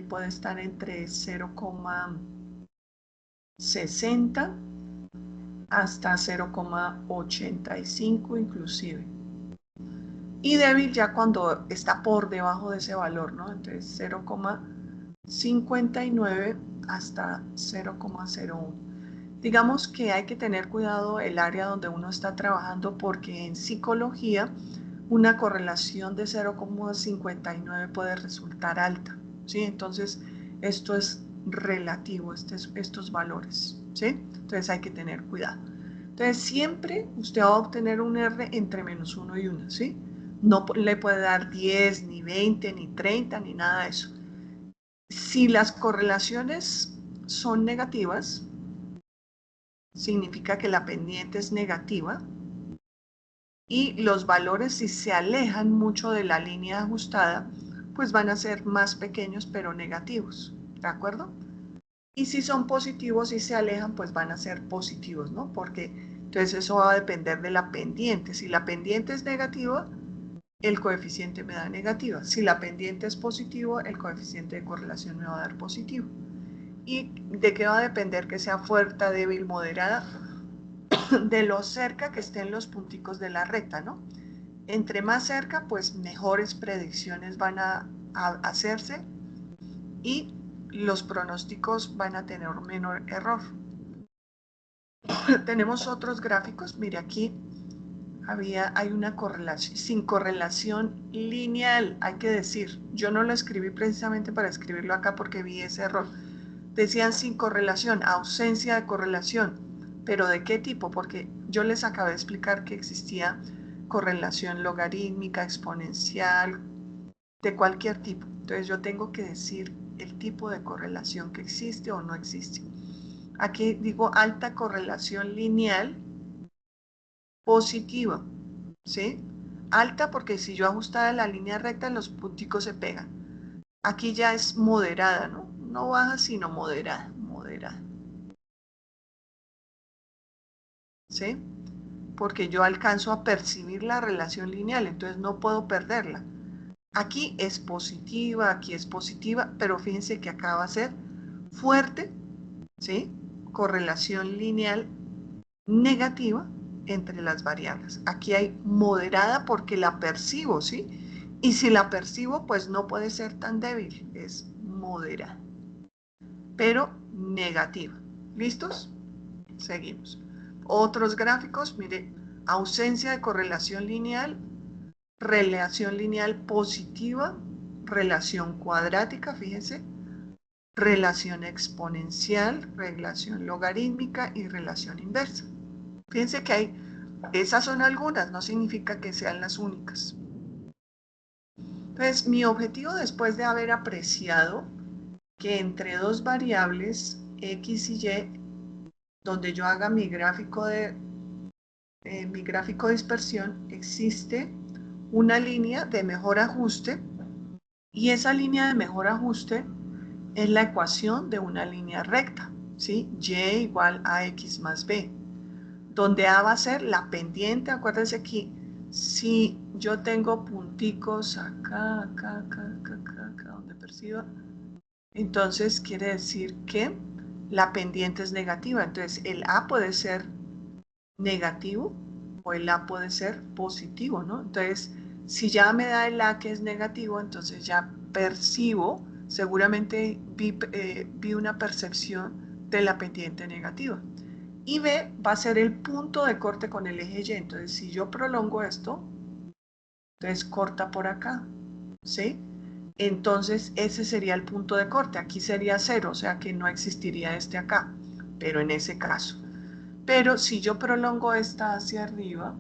S2: puede estar entre 0,60 hasta 0,85 inclusive. Y débil ya cuando está por debajo de ese valor, ¿no? Entonces 0,59 hasta 0,01. Digamos que hay que tener cuidado el área donde uno está trabajando porque en psicología una correlación de 0,59 puede resultar alta, ¿sí? Entonces esto es relativo, estos valores, ¿sí? Entonces hay que tener cuidado. Entonces siempre usted va a obtener un R entre -1 y 1, ¿sí? No le puede dar 10, ni 20, ni 30, ni nada de eso. Si las correlaciones son negativas, significa que la pendiente es negativa y los valores, si se alejan mucho de la línea ajustada, pues van a ser más pequeños pero negativos, ¿de acuerdo? Y si son positivos y se alejan, pues van a ser positivos, ¿no? Porque entonces eso va a depender de la pendiente. Si la pendiente es negativa, el coeficiente me da negativa. Si la pendiente es positivo, el coeficiente de correlación me va a dar positivo. ¿Y de qué va a depender que sea fuerte, débil, moderada? De lo cerca que estén los punticos de la recta, ¿no? Entre más cerca, pues mejores predicciones van a hacerse y los pronósticos van a tener menor error. Tenemos otros gráficos, mire aquí hay una correlación, sin correlación lineal, hay que decir, yo no lo escribí precisamente para escribirlo acá porque vi ese error. Decían sin correlación, ausencia de correlación, pero ¿de qué tipo? Porque yo les acabé de explicar que existía correlación logarítmica, exponencial, de cualquier tipo. Entonces yo tengo que decir el tipo de correlación que existe o no existe. Aquí digo alta correlación lineal positiva, ¿sí? Alta porque si yo ajustara la línea recta, los punticos se pegan. Aquí ya es moderada, ¿no? No baja, sino moderada, moderada. ¿Sí? Porque yo alcanzo a percibir la relación lineal, entonces no puedo perderla. Aquí es positiva, pero fíjense que acá va a ser fuerte, ¿sí? Correlación lineal negativa entre las variables. Aquí hay moderada porque la percibo, ¿sí? Y si la percibo, pues no puede ser tan débil, es moderada, pero negativa. ¿Listos? Seguimos. Otros gráficos, mire, ausencia de correlación lineal, relación lineal positiva, relación cuadrática, fíjense, relación exponencial, relación logarítmica y relación inversa. Fíjense que esas son algunas, no significa que sean las únicas. Entonces, mi objetivo después de haber apreciado que entre dos variables X y Y, donde yo haga mi gráfico de dispersión, existe una línea de mejor ajuste y esa línea de mejor ajuste es la ecuación de una línea recta, ¿sí? Y igual a X más B, donde A va a ser la pendiente. Acuérdense aquí, si yo tengo punticos acá, donde perciba, entonces quiere decir que la pendiente es negativa. Entonces el A puede ser negativo o el A puede ser positivo, ¿no? Entonces, si ya me da el A que es negativo, entonces ya percibo, seguramente vi una percepción de la pendiente negativa. Y B va a ser el punto de corte con el eje Y. Entonces, si yo prolongo esto, entonces corta por acá, ¿sí? Entonces, ese sería el punto de corte. Aquí sería 0, o sea que no existiría este acá, pero en ese caso. Pero si yo prolongo esta hacia arriba,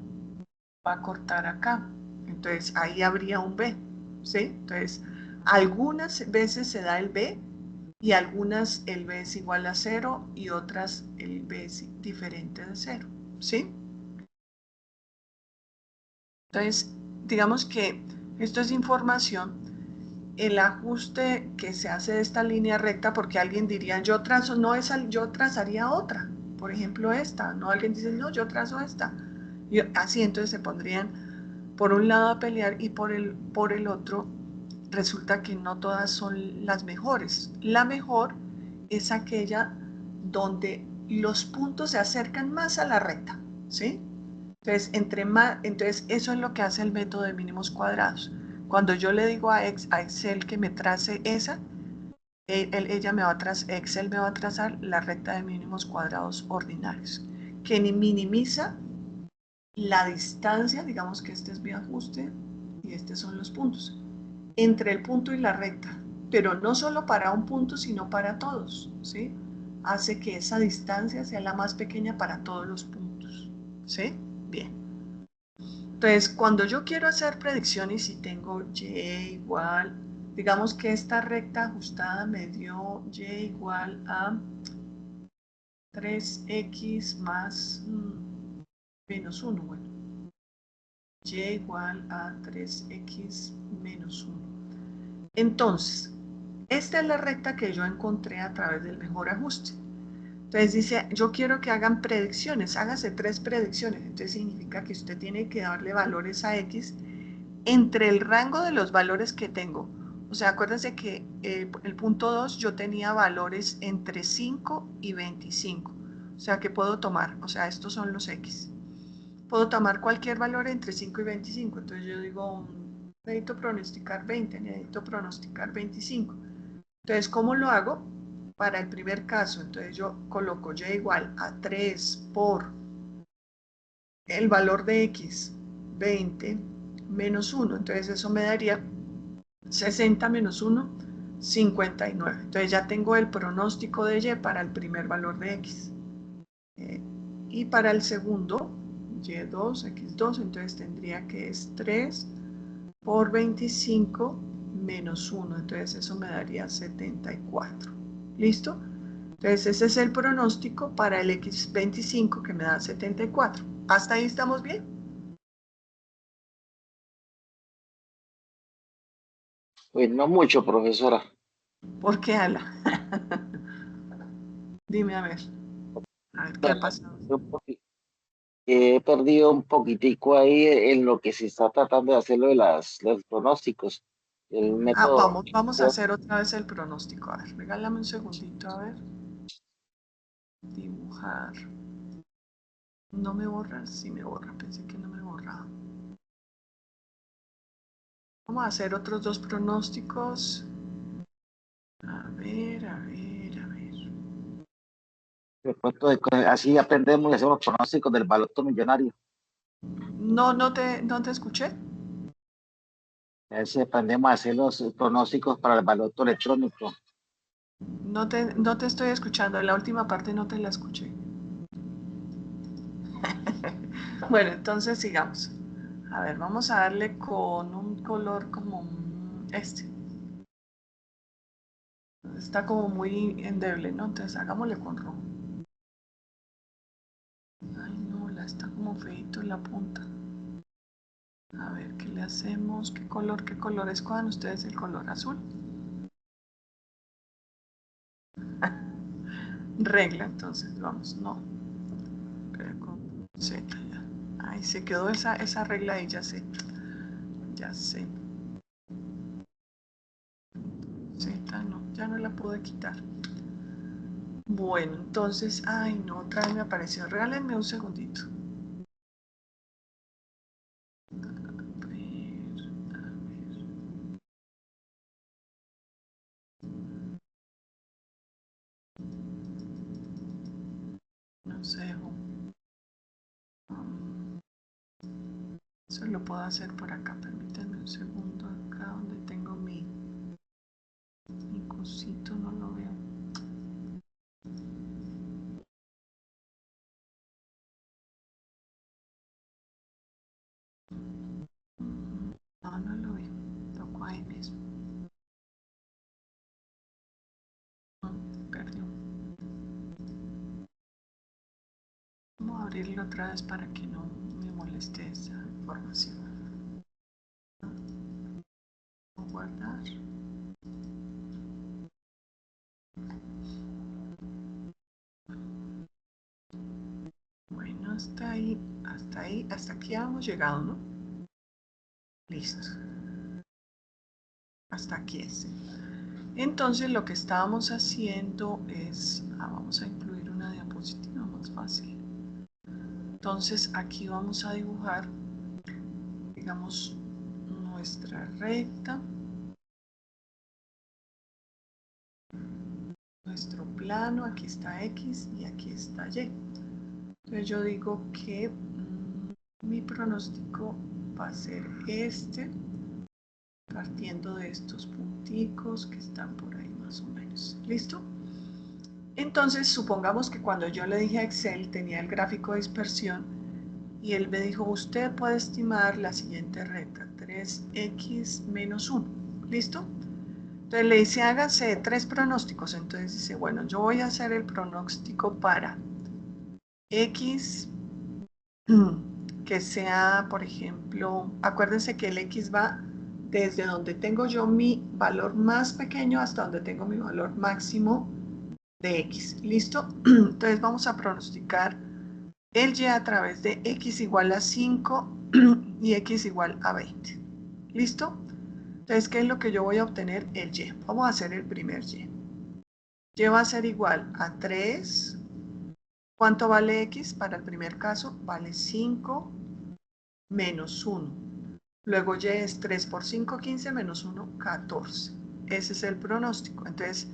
S2: va a cortar acá. Entonces ahí habría un B, ¿sí? Entonces algunas veces se da el B y algunas el B es igual a 0 y otras el B es diferente de 0, ¿sí? Entonces, digamos que esto es información. El ajuste que se hace de esta línea recta, porque alguien diría, yo trazo, no esa, yo trazaría otra, por ejemplo esta, no, alguien dice, no, yo trazo esta, y así entonces se pondrían por un lado a pelear y por el otro resulta que no todas son las mejores. La mejor es aquella donde los puntos se acercan más a la recta, ¿sí? Entonces, entonces eso es lo que hace el método de mínimos cuadrados. Cuando yo le digo a Excel que me trace esa, Excel me va a trazar la recta de mínimos cuadrados ordinarios, que minimiza la distancia, digamos que este es mi ajuste y estos son los puntos, entre el punto y la recta, pero no solo para un punto, sino para todos, ¿sí? Hace que esa distancia sea la más pequeña para todos los puntos, ¿sí? Bien. Entonces, cuando yo quiero hacer predicciones y tengo y igual, digamos que esta recta ajustada me dio y igual a 3x más menos 1, bueno, y igual a 3x menos 1. Entonces, esta es la recta que yo encontré a través del mejor ajuste. Entonces dice, yo quiero que hagan predicciones, hágase 3 predicciones. Entonces significa que usted tiene que darle valores a X entre el rango de los valores que tengo. O sea, acuérdense que el punto 2 yo tenía valores entre 5 y 25. O sea, que puedo tomar, o sea, estos son los X. Puedo tomar cualquier valor entre 5 y 25. Entonces yo digo, necesito pronosticar 20, necesito pronosticar 25. Entonces, ¿cómo lo hago? Para el primer caso, entonces yo coloco y igual a 3 por el valor de X, 20 menos 1. Entonces eso me daría 60 menos 1, 59. Entonces ya tengo el pronóstico de Y para el primer valor de X. Y para el segundo, Y2, X2, entonces tendría que es 3 por 25 menos 1. Entonces eso me daría 74. ¿Listo? Entonces ese es el pronóstico para el X25 que me da 74. ¿Hasta ahí estamos bien?
S6: Pues no mucho, profesora.
S2: ¿Por qué, Ala? Dime a ver qué ha pasado.
S6: He perdido un poquitico ahí en lo que se está tratando de hacer lo de los pronósticos. El método.
S2: Vamos a hacer otra vez el pronóstico. A ver, regálame un segundito, a ver. Dibujar. ¿No me borra? Sí me borra, pensé que no me borraba. Vamos a hacer otros 2 pronósticos. A ver, a ver, a ver.
S6: De pronto, así aprendemos y hacemos pronósticos del baloto millonario.
S2: No te escuché.
S6: A ver si aprendemos a hacer los pronósticos para el baloto electrónico.
S2: No te estoy escuchando. La última parte no te la escuché. Bueno, entonces sigamos. A ver, vamos a darle con un color como este. Está como muy endeble, ¿no? Entonces hagámosle con rojo. Ay, no, está como feito en la punta. A ver, ¿qué le hacemos? ¿Qué color escojan ustedes el color azul? Regla, entonces, vamos, no. Pero con Z ya. Ay, se quedó esa regla ahí, ya sé. Ya sé. Z no, ya no la pude quitar. Bueno, entonces, ay no, otra vez me apareció. Regálenme un segundito. A ver, a ver. No sé. Eso lo puedo hacer por acá. Permítanme un segundo acá donde tengo mi cosito, no lo veo. abrirlo otra vez para que no me moleste esa información. Guardar. Bueno, hasta ahí, hasta aquí hemos llegado, ¿no? Listo. Hasta aquí es. Entonces lo que estábamos haciendo es, vamos a incluir una diapositiva más fácil. Entonces aquí vamos a dibujar, digamos, nuestra recta, nuestro plano, aquí está X y aquí está Y. Entonces yo digo que mi pronóstico va a ser este, partiendo de estos punticos que están por ahí más o menos. ¿Listo? Entonces supongamos que cuando yo le dije a Excel tenía el gráfico de dispersión y él me dijo, usted puede estimar la siguiente recta, 3x menos 1. ¿Listo? Entonces le dice, hágase 3 pronósticos. Entonces dice, bueno, yo voy a hacer el pronóstico para x que sea, por ejemplo, acuérdense que el x va desde donde tengo yo mi valor más pequeño hasta donde tengo mi valor máximo de x. ¿Listo? Entonces vamos a pronosticar el y a través de x igual a 5 y x igual a 20. ¿Listo? Entonces, ¿qué es lo que yo voy a obtener? El y. Vamos a hacer el primer y. Y va a ser igual a 3. ¿Cuánto vale x? Para el primer caso, vale 5 menos 1. Luego y es 3 por 5, 15, menos 1, 14. Ese es el pronóstico. Entonces,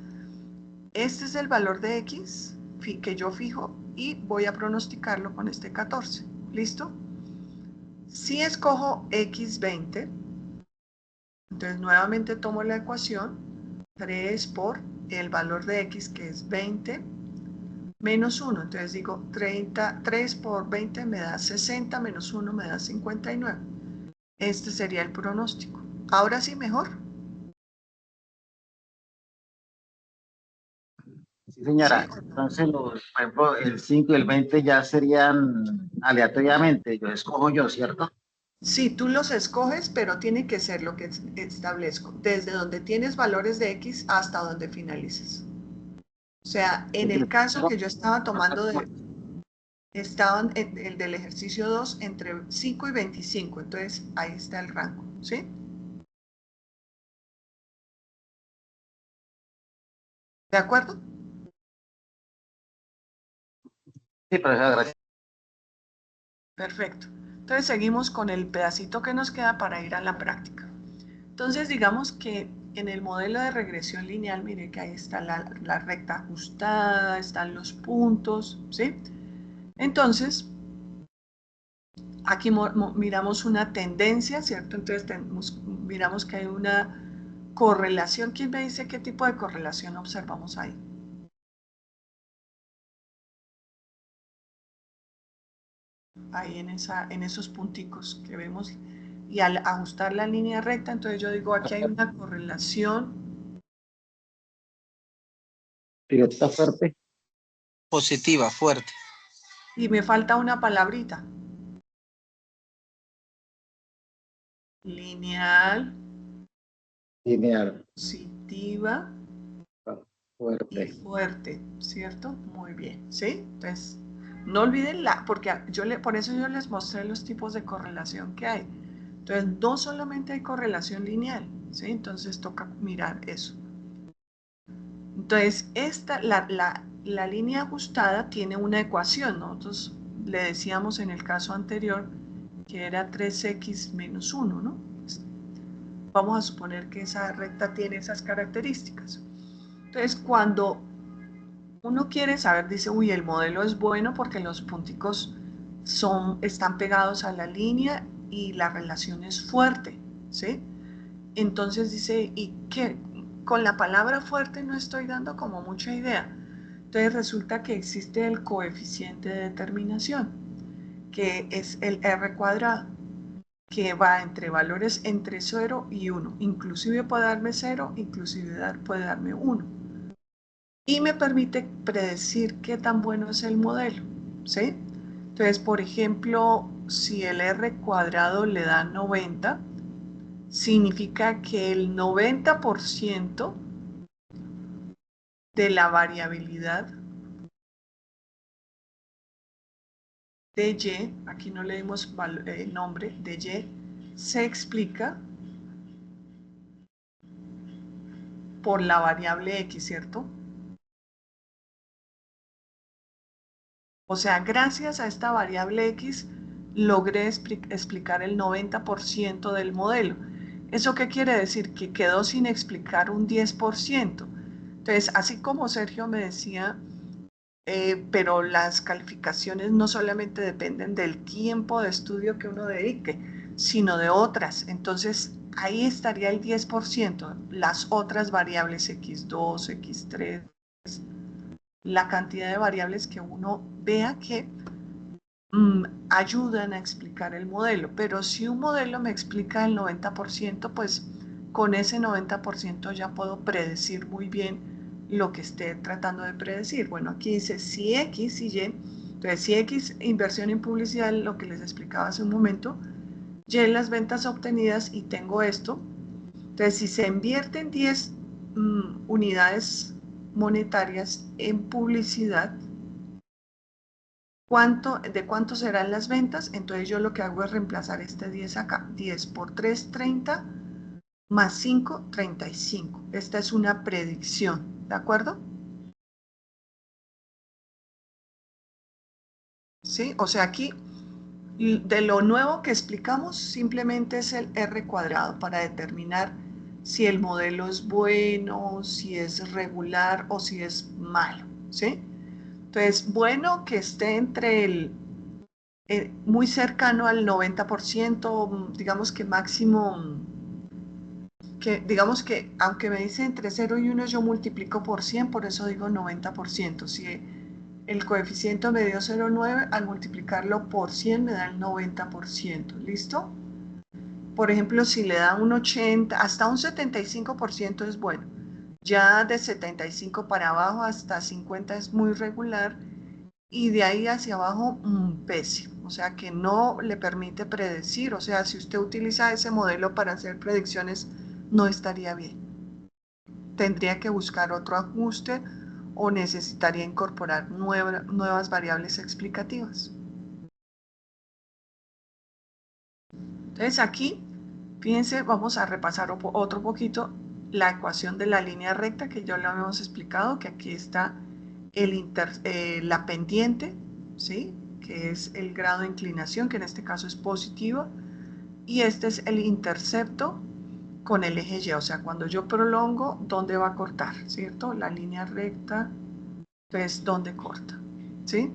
S2: este es el valor de x que yo fijo y voy a pronosticarlo con este 14. ¿Listo? Si escojo x20, entonces nuevamente tomo la ecuación 3 por el valor de x que es 20 menos 1. Entonces digo 3 por 20 me da 60 menos 1 me da 59. Este sería el pronóstico. Ahora sí mejor.
S6: Sí, señora.
S2: Sí.
S6: Entonces, por ejemplo, el 5 y el 20 ya serían aleatoriamente. Yo escojo yo, ¿cierto?
S2: Sí, tú los escoges, pero tiene que ser lo que establezco, desde donde tienes valores de x hasta donde finalices. O sea, en el caso que yo estaba tomando estaban en el del ejercicio 2 entre 5 y 25, entonces ahí está el rango, ¿sí? ¿De acuerdo?
S6: Sí, profesor, gracias.
S2: Perfecto. Entonces seguimos con el pedacito que nos queda para ir a la práctica. Entonces digamos que en el modelo de regresión lineal, mire que ahí está la recta ajustada, están los puntos, ¿sí? Entonces, aquí miramos una tendencia, ¿cierto? Entonces miramos que hay una correlación. ¿Quién me dice qué tipo de correlación observamos ahí? Ahí en esos punticos que vemos. Y al ajustar la línea recta, entonces yo digo, aquí hay una correlación.
S6: Directa fuerte.
S7: Positiva, fuerte.
S2: Y me falta una palabrita. Lineal.
S6: Lineal.
S2: Positiva. Y
S6: Fuerte.
S2: fuerte, ¿cierto? Muy bien, ¿sí? Entonces, no olviden porque por eso yo les mostré los tipos de correlación que hay. Entonces, no solamente hay correlación lineal, ¿sí? Entonces, toca mirar eso. Entonces, la línea ajustada tiene una ecuación, ¿no? Nosotros le decíamos en el caso anterior que era 3x menos 1, ¿no? Vamos a suponer que esa recta tiene esas características. Entonces, cuando uno quiere saber, dice, uy, el modelo es bueno porque los punticos están pegados a la línea y la relación es fuerte, ¿sí? Entonces dice, ¿y qué? Con la palabra fuerte no estoy dando como mucha idea. Entonces resulta que existe el coeficiente de determinación, que es el R cuadrado, que va entre valores entre 0 y 1. Inclusive puede darme 0, inclusive puede darme 1. Y me permite predecir qué tan bueno es el modelo, ¿sí? Entonces, por ejemplo, si el R cuadrado le da 90, significa que el 90% de la variabilidad de Y, aquí no le dimos nombre, de Y, se explica por la variable X, ¿cierto? O sea, gracias a esta variable X, logré explicar el 90% del modelo. ¿Eso qué quiere decir? Que quedó sin explicar un 10%. Entonces, así como Sergio me decía, pero las calificaciones no solamente dependen del tiempo de estudio que uno dedique, sino de otras. Entonces, ahí estaría el 10%, las otras variables X2, X3, la cantidad de variables que uno vea que ayudan a explicar el modelo. Pero si un modelo me explica el 90%, pues con ese 90% ya puedo predecir muy bien lo que esté tratando de predecir. Bueno, aquí dice si X y Y, entonces si X, inversión en publicidad, lo que les explicaba hace un momento, Y las ventas obtenidas y tengo esto. Entonces, si se invierten 10 unidades monetarias en publicidad, ¿de cuánto serán las ventas? Entonces yo lo que hago es reemplazar este 10 acá. 10 por 3, 30, más 5, 35. Esta es una predicción, ¿de acuerdo? ¿Sí? O sea, aquí de lo nuevo que explicamos simplemente es el R cuadrado para determinar si el modelo es bueno, si es regular o si es malo, ¿sí? Entonces, bueno que esté entre el muy cercano al 90%, digamos que máximo, digamos que aunque me dice entre 0 y 1 yo multiplico por 100, por eso digo 90%. Si el coeficiente me dio 0,9, al multiplicarlo por 100 me da el 90%, ¿listo? Por ejemplo, si le da un 80, hasta un 75% es bueno. Ya de 75 para abajo hasta 50 es muy regular y de ahí hacia abajo pésimo. O sea que no le permite predecir. O sea, si usted utiliza ese modelo para hacer predicciones, no estaría bien. Tendría que buscar otro ajuste o necesitaría incorporar nuevas variables explicativas. Entonces aquí, fíjense, vamos a repasar otro poquito la ecuación de la línea recta que ya lo habíamos explicado, que aquí está la pendiente, ¿sí? Que es el grado de inclinación, que en este caso es positivo, y este es el intercepto con el eje Y, o sea, cuando yo prolongo, ¿dónde va a cortar? ¿Cierto? La línea recta, pues, ¿dónde corta? ¿Sí?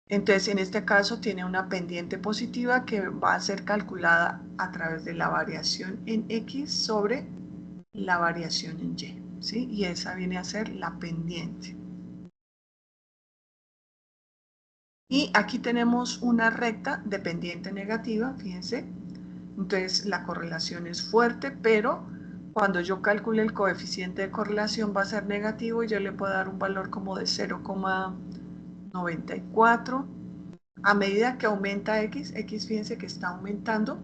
S2: Entonces, en este caso tiene una pendiente positiva que va a ser calculada a través de la variación en X sobre la variación en Y, ¿sí? Y esa viene a ser la pendiente. Y aquí tenemos una recta de pendiente negativa, fíjense. Entonces, la correlación es fuerte, pero cuando yo calcule el coeficiente de correlación va a ser negativo y yo le puedo dar un valor como de 0,94. A medida que aumenta X, fíjense que está aumentando,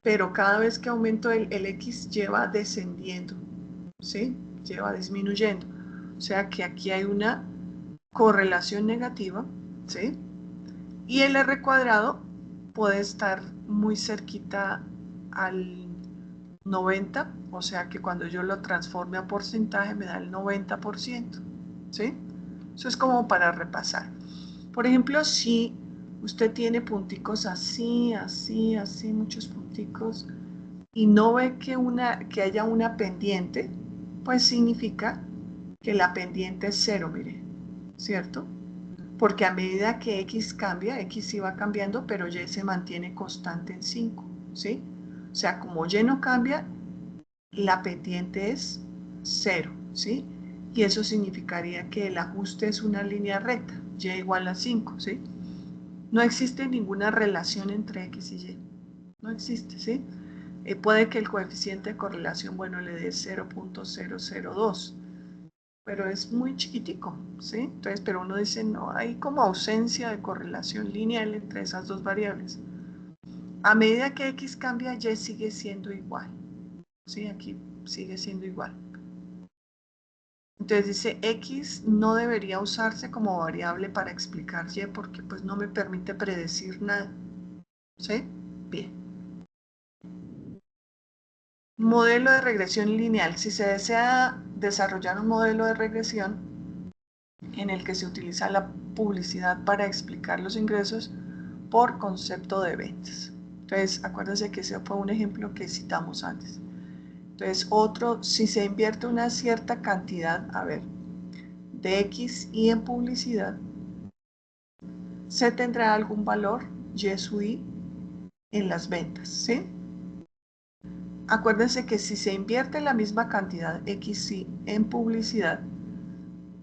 S2: pero cada vez que aumento el X lleva descendiendo, ¿sí? Lleva disminuyendo. O sea que aquí hay una correlación negativa, ¿sí? Y el R cuadrado puede estar muy cerquita al 90, o sea que cuando yo lo transforme a porcentaje me da el 90%, ¿sí? Eso es como para repasar. Por ejemplo, si usted tiene punticos así, así, así, muchos punticos, y no ve que haya una pendiente, pues significa que la pendiente es 0, mire, ¿cierto? Porque a medida que X cambia, X sí va cambiando, pero Y se mantiene constante en 5, ¿sí? O sea, como Y no cambia, la pendiente es 0, ¿sí? Y eso significaría que el ajuste es una línea recta, Y igual a 5, ¿sí? No existe ninguna relación entre X y Y. No existe, ¿sí? Puede que el coeficiente de correlación, bueno, le dé 0.002, pero es muy chiquitico, ¿sí? Entonces, pero uno dice, no, hay como ausencia de correlación lineal entre esas dos variables. A medida que x cambia, y sigue siendo igual, ¿sí? Aquí sigue siendo igual. Entonces dice, x no debería usarse como variable para explicar y porque pues no me permite predecir nada, ¿sí? Bien. Modelo de regresión lineal. Si se desea desarrollar un modelo de regresión en el que se utiliza la publicidad para explicar los ingresos por concepto de ventas. Entonces, acuérdense que ese fue un ejemplo que citamos antes. Entonces, otro, si se invierte una cierta cantidad, a ver, de X y en publicidad, se tendrá algún valor, Y sub I, en las ventas, ¿sí? Acuérdense que si se invierte la misma cantidad X y en publicidad,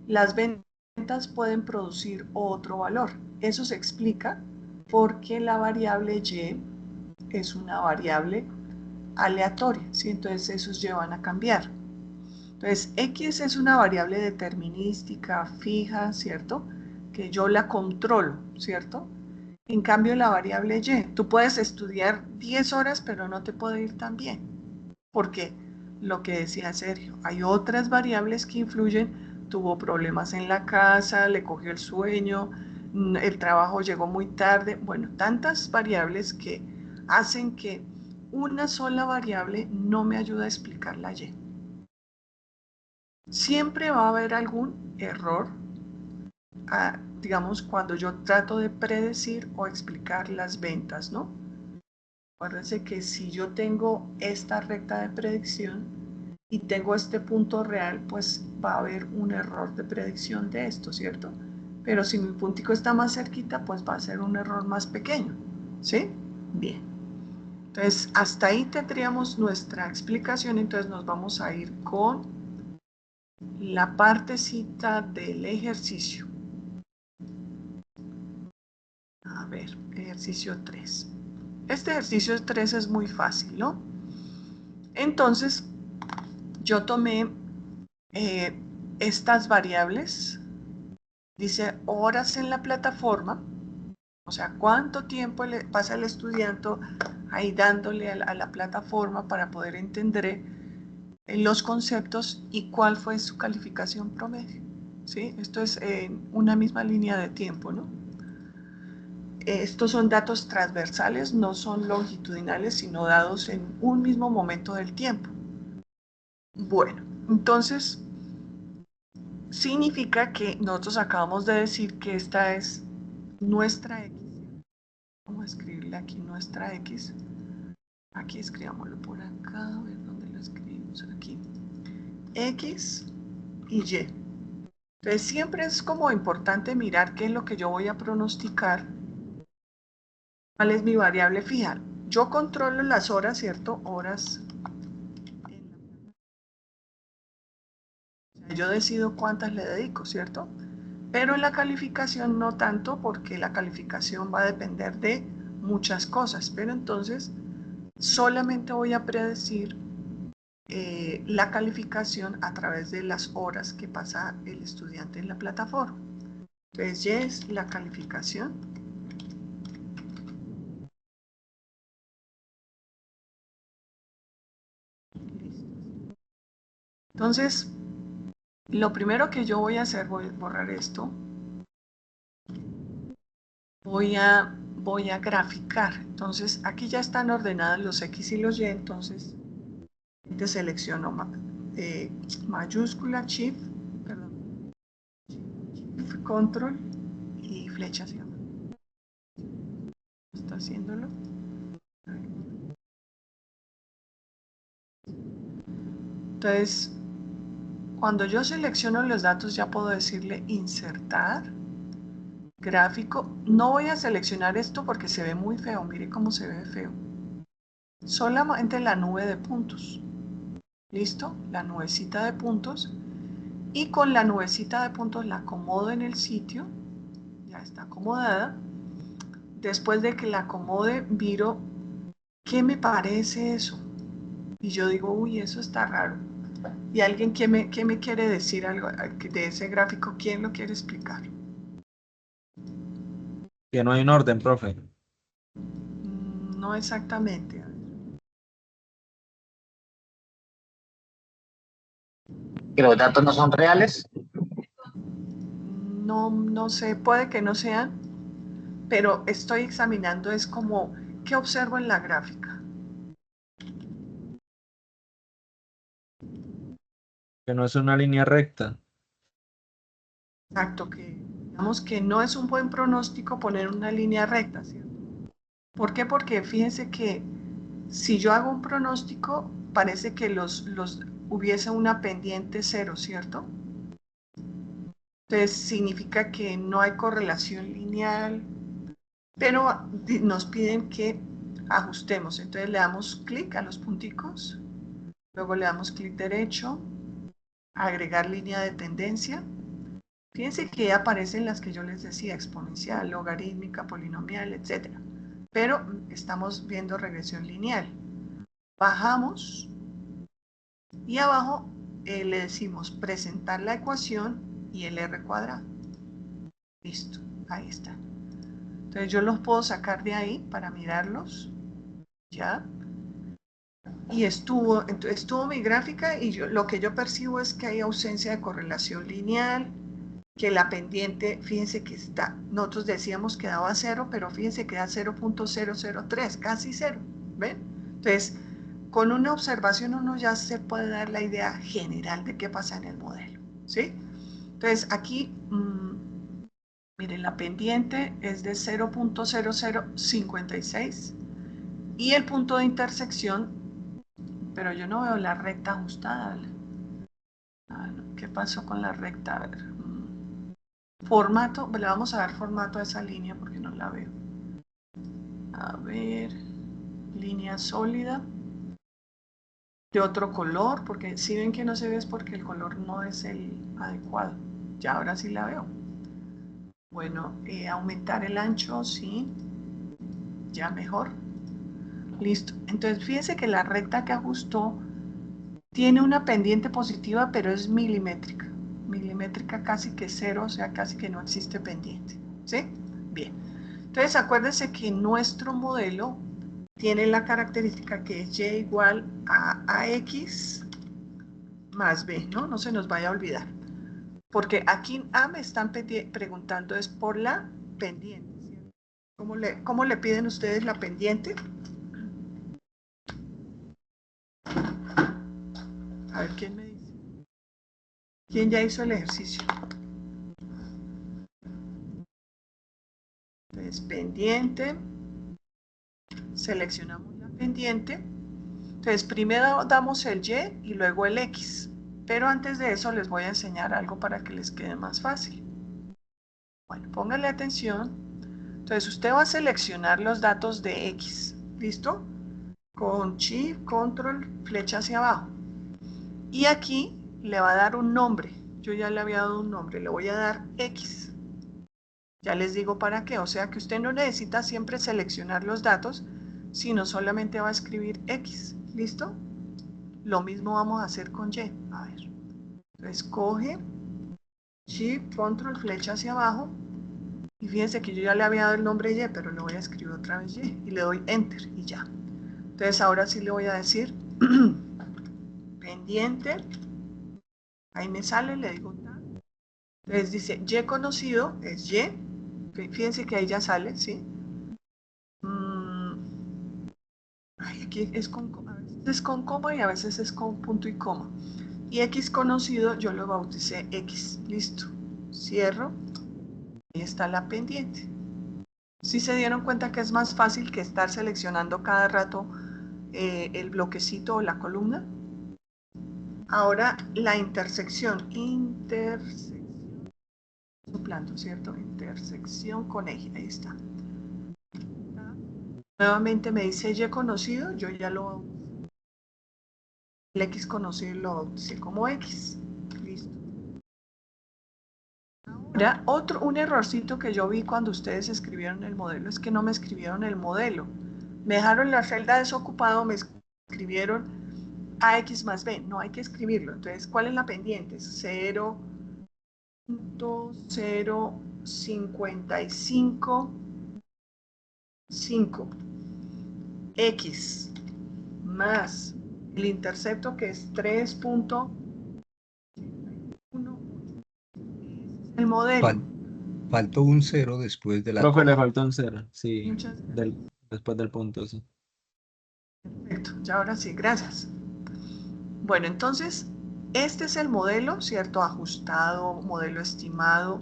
S2: las ventas pueden producir otro valor. Eso se explica porque la variable Y es una variable aleatoria, ¿sí? Entonces esos Y van a cambiar. Entonces X es una variable determinística, fija, ¿cierto? Que yo la controlo, ¿cierto? En cambio la variable Y, tú puedes estudiar 10 horas, pero no te puede ir tan bien. Porque lo que decía Sergio, hay otras variables que influyen, tuvo problemas en la casa, le cogió el sueño, el trabajo llegó muy tarde, bueno, tantas variables que hacen que una sola variable no me ayuda a explicar la Y. Siempre va a haber algún error, digamos, cuando yo trato de predecir o explicar las ventas, ¿no? Acuérdense que si yo tengo esta recta de predicción y tengo este punto real, pues va a haber un error de predicción de esto, ¿cierto? Pero si mi puntico está más cerquita, pues va a ser un error más pequeño, ¿sí? Bien. Entonces, hasta ahí tendríamos nuestra explicación, entonces nos vamos a ir con la partecita del ejercicio. A ver, ejercicio 3. Este ejercicio 3 es muy fácil, ¿no? Entonces, yo tomé estas variables, dice horas en la plataforma, o sea, cuánto tiempo le pasa el estudiante ahí dándole a la plataforma para poder entender los conceptos y cuál fue su calificación promedio, ¿sí? Esto es en una misma línea de tiempo, ¿no? Estos son datos transversales, no son longitudinales, sino dados en un mismo momento del tiempo. Bueno, entonces significa que nosotros acabamos de decir que esta es nuestra X. Vamos a escribirle aquí nuestra X. Aquí escribámoslo por acá, a ver dónde lo escribimos aquí. X y Y. Entonces siempre es como importante mirar qué es lo que yo voy a pronosticar. ¿Cuál es mi variable fija? Yo controlo las horas, ¿cierto? Horas. Yo decido cuántas le dedico, ¿cierto? Pero en la calificación no tanto, porque la calificación va a depender de muchas cosas. Pero entonces solamente voy a predecir la calificación a través de las horas que pasa el estudiante en la plataforma. Entonces, Y es la calificación. Entonces, lo primero que yo voy a hacer, voy a borrar esto. Voy a graficar. Entonces, aquí ya están ordenadas los X y los Y, entonces te selecciono mayúscula, shift, perdón, shift, control y flecha hacia abajo. Está haciéndolo. Entonces, cuando yo selecciono los datos ya puedo decirle insertar, gráfico. No voy a seleccionar esto porque se ve muy feo, mire cómo se ve feo. Solamente la nube de puntos. ¿Listo? La nubecita de puntos. Y con la nubecita de puntos la acomodo en el sitio. Ya está acomodada. Después de que la acomode, miro qué me parece eso. Y yo digo, uy, eso está raro. ¿Y alguien que me quiere decir algo de ese gráfico? ¿Quién lo quiere explicar?
S1: Que no hay un orden, profe.
S2: No exactamente.
S6: Que los datos no son reales.
S2: No sé, puede que no sean, pero estoy examinando es como, ¿qué observo en la gráfica?
S1: Que no es una línea recta.
S2: Exacto, que digamos que no es un buen pronóstico poner una línea recta, ¿cierto? ¿Por qué? Porque fíjense que si yo hago un pronóstico, parece que hubiese una pendiente cero, ¿cierto? Entonces significa que no hay correlación lineal, pero nos piden que ajustemos. Entonces le damos clic a los punticos, luego le damos clic derecho, agregar línea de tendencia. Fíjense que aparecen las que yo les decía, exponencial, logarítmica, polinomial, etc. Pero estamos viendo regresión lineal. Bajamos y abajo le decimos presentar la ecuación y el r cuadrado. Listo, ahí está. Entonces yo los puedo sacar de ahí para mirarlos. Ya. Y estuvo mi gráfica y lo que yo percibo es que hay ausencia de correlación lineal, que la pendiente, fíjense que está, nosotros decíamos que daba 0, pero fíjense que da 0.003, casi 0, ¿ven? Entonces, con una observación uno ya se puede dar la idea general de qué pasa en el modelo, ¿sí? Entonces, aquí, miren, la pendiente es de 0.0056 y el punto de intersección, pero yo no veo la recta ajustada. ¿Qué pasó con la recta? A ver, formato, le vamos a dar formato a esa línea porque no la veo. A ver, línea sólida. De otro color, porque si ven que no se ve es porque el color no es el adecuado. Ya ahora sí la veo. Bueno, aumentar el ancho, sí. Ya mejor. Listo. Entonces fíjense que la recta que ajustó tiene una pendiente positiva, pero es milimétrica. Milimétrica casi que cero, o sea, casi que no existe pendiente. ¿Sí? Bien. Entonces acuérdense que nuestro modelo tiene la característica que es y igual a ax más b, ¿no? No se nos vaya a olvidar. Porque aquí A me están preguntando es por la pendiente. ¿Cómo le piden ustedes la pendiente? A ver, ¿quién me dice? ¿Quién ya hizo el ejercicio? Entonces, pendiente. Seleccionamos la pendiente. Entonces, primero damos el Y y luego el X. Pero antes de eso les voy a enseñar algo para que les quede más fácil. Bueno, pónganle atención. Entonces, usted va a seleccionar los datos de X. ¿Listo? Con Shift, Control, flecha hacia abajo. Y aquí le va a dar un nombre. Yo ya le había dado un nombre. Le voy a dar X. Ya les digo para qué. O sea que usted no necesita siempre seleccionar los datos, sino solamente va a escribir X. ¿Listo? Lo mismo vamos a hacer con Y. A ver. Entonces coge, Shift, Control, flecha hacia abajo. Y fíjense que yo ya le había dado el nombre Y, pero le voy a escribir otra vez Y. Y le doy Enter y ya. Entonces ahora sí le voy a decir pendiente. Ahí me sale, le digo tal. Entonces dice Y conocido, es Y. Fíjense que ahí ya sale, ¿sí? Ay, aquí es con coma, a veces es con coma y a veces es con punto y coma. Y X conocido yo lo bauticé X. Listo. Cierro. Ahí está la pendiente. ¿Sí se dieron cuenta que es más fácil que estar seleccionando cada rato el bloquecito o la columna? Ahora la intersección. Soplando, ¿cierto? Intersección con eje. Ahí está. Nuevamente me dice Y conocido. Yo ya lo bauticé. El X conocido lo bauticé como X. Listo. Ahora, un errorcito que yo vi cuando ustedes escribieron el modelo es que no me escribieron el modelo. Me dejaron la celda desocupada, me escribieron AX más B, no hay que escribirlo. Entonces, ¿cuál es la pendiente? 0.055 5 X más el intercepto que es 3.1, el modelo.
S5: Faltó un 0 después de la
S1: Profe, le
S5: coma.
S1: faltó un 0, sí,
S2: Muchas
S1: después del punto, sí.
S2: Perfecto, ya ahora sí, gracias. Bueno, entonces, este es el modelo, ¿cierto? Ajustado, modelo estimado.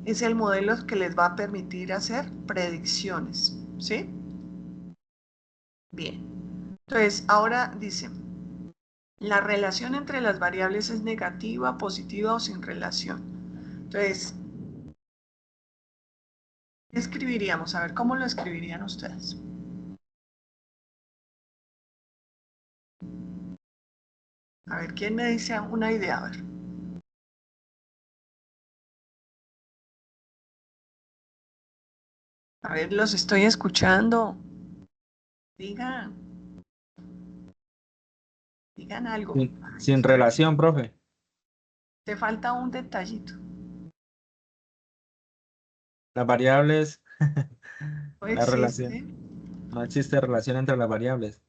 S2: Es el modelo que les va a permitir hacer predicciones, ¿sí? Bien. Entonces, ahora dice, la relación entre las variables es negativa, positiva o sin relación. Entonces, ¿qué escribiríamos? A ver, ¿cómo lo escribirían ustedes? A ver, ¿quién me dice una idea? A ver. A ver, los estoy escuchando. Digan algo.
S1: Sin relación, profe.
S2: Te falta un detallito.
S1: Las variables,
S2: No
S1: la relación,
S2: existe.
S1: no existe relación entre las variables.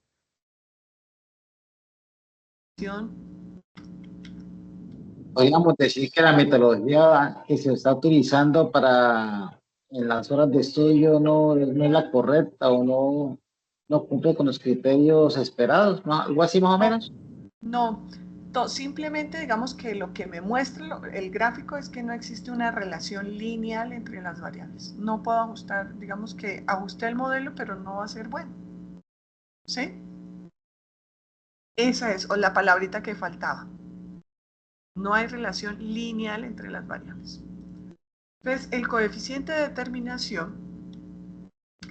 S6: Podríamos decir que la metodología que se está utilizando para en las horas de estudio no es la correcta o no cumple con los criterios esperados, ¿no? Algo así más o menos.
S2: No, simplemente digamos que lo que me muestra el gráfico es que no existe una relación lineal entre las variables. No puedo ajustar, digamos que ajusté el modelo, pero no va a ser bueno. ¿Sí? Esa es, o la palabrita que faltaba. No hay relación lineal entre las variables. Entonces, el coeficiente de determinación,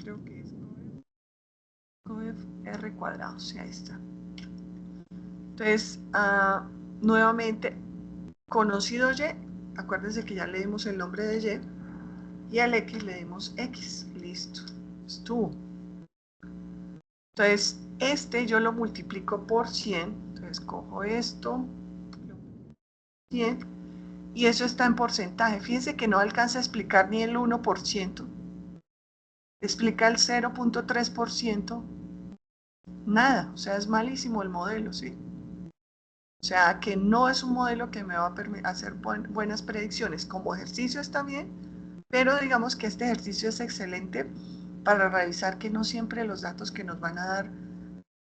S2: creo que es coef R cuadrado, sí, ahí está. Entonces, nuevamente, conocido Y, acuérdense que ya le dimos el nombre de Y, y al X le dimos X, listo, estuvo. Entonces, este yo lo multiplico por 100, entonces cojo esto, 100, y eso está en porcentaje. Fíjense que no alcanza a explicar ni el 1%, explica el 0.3%, nada, o sea, es malísimo el modelo, ¿sí? O sea, que no es un modelo que me va a permitir hacer buenas predicciones. Como ejercicio está bien, pero digamos que este ejercicio es excelente para revisar que no siempre los datos que nos van a dar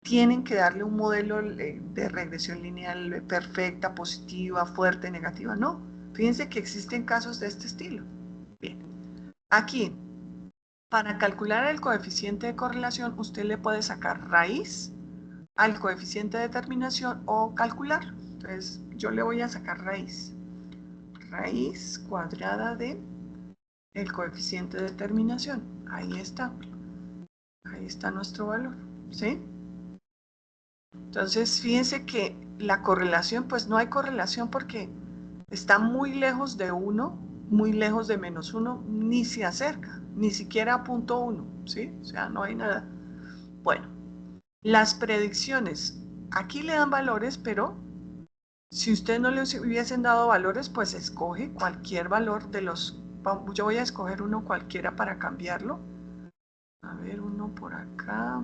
S2: tienen que darle un modelo de regresión lineal perfecta, positiva, fuerte, negativa. No, fíjense que existen casos de este estilo. Bien, aquí, para calcular el coeficiente de correlación, usted le puede sacar raíz al coeficiente de determinación o calcular. Entonces, yo le voy a sacar raíz. Raíz cuadrada de el coeficiente de determinación. Ahí está. Ahí está nuestro valor. ¿Sí? Entonces, fíjense que la correlación, pues no hay correlación porque está muy lejos de 1, muy lejos de -1, ni se acerca, ni siquiera a 0.1, ¿sí? O sea, no hay nada. Bueno, las predicciones, aquí le dan valores, pero si usted no le hubiesen dado valores, pues escoge cualquier valor de los, yo voy a escoger uno cualquiera para cambiarlo. A ver, uno por acá.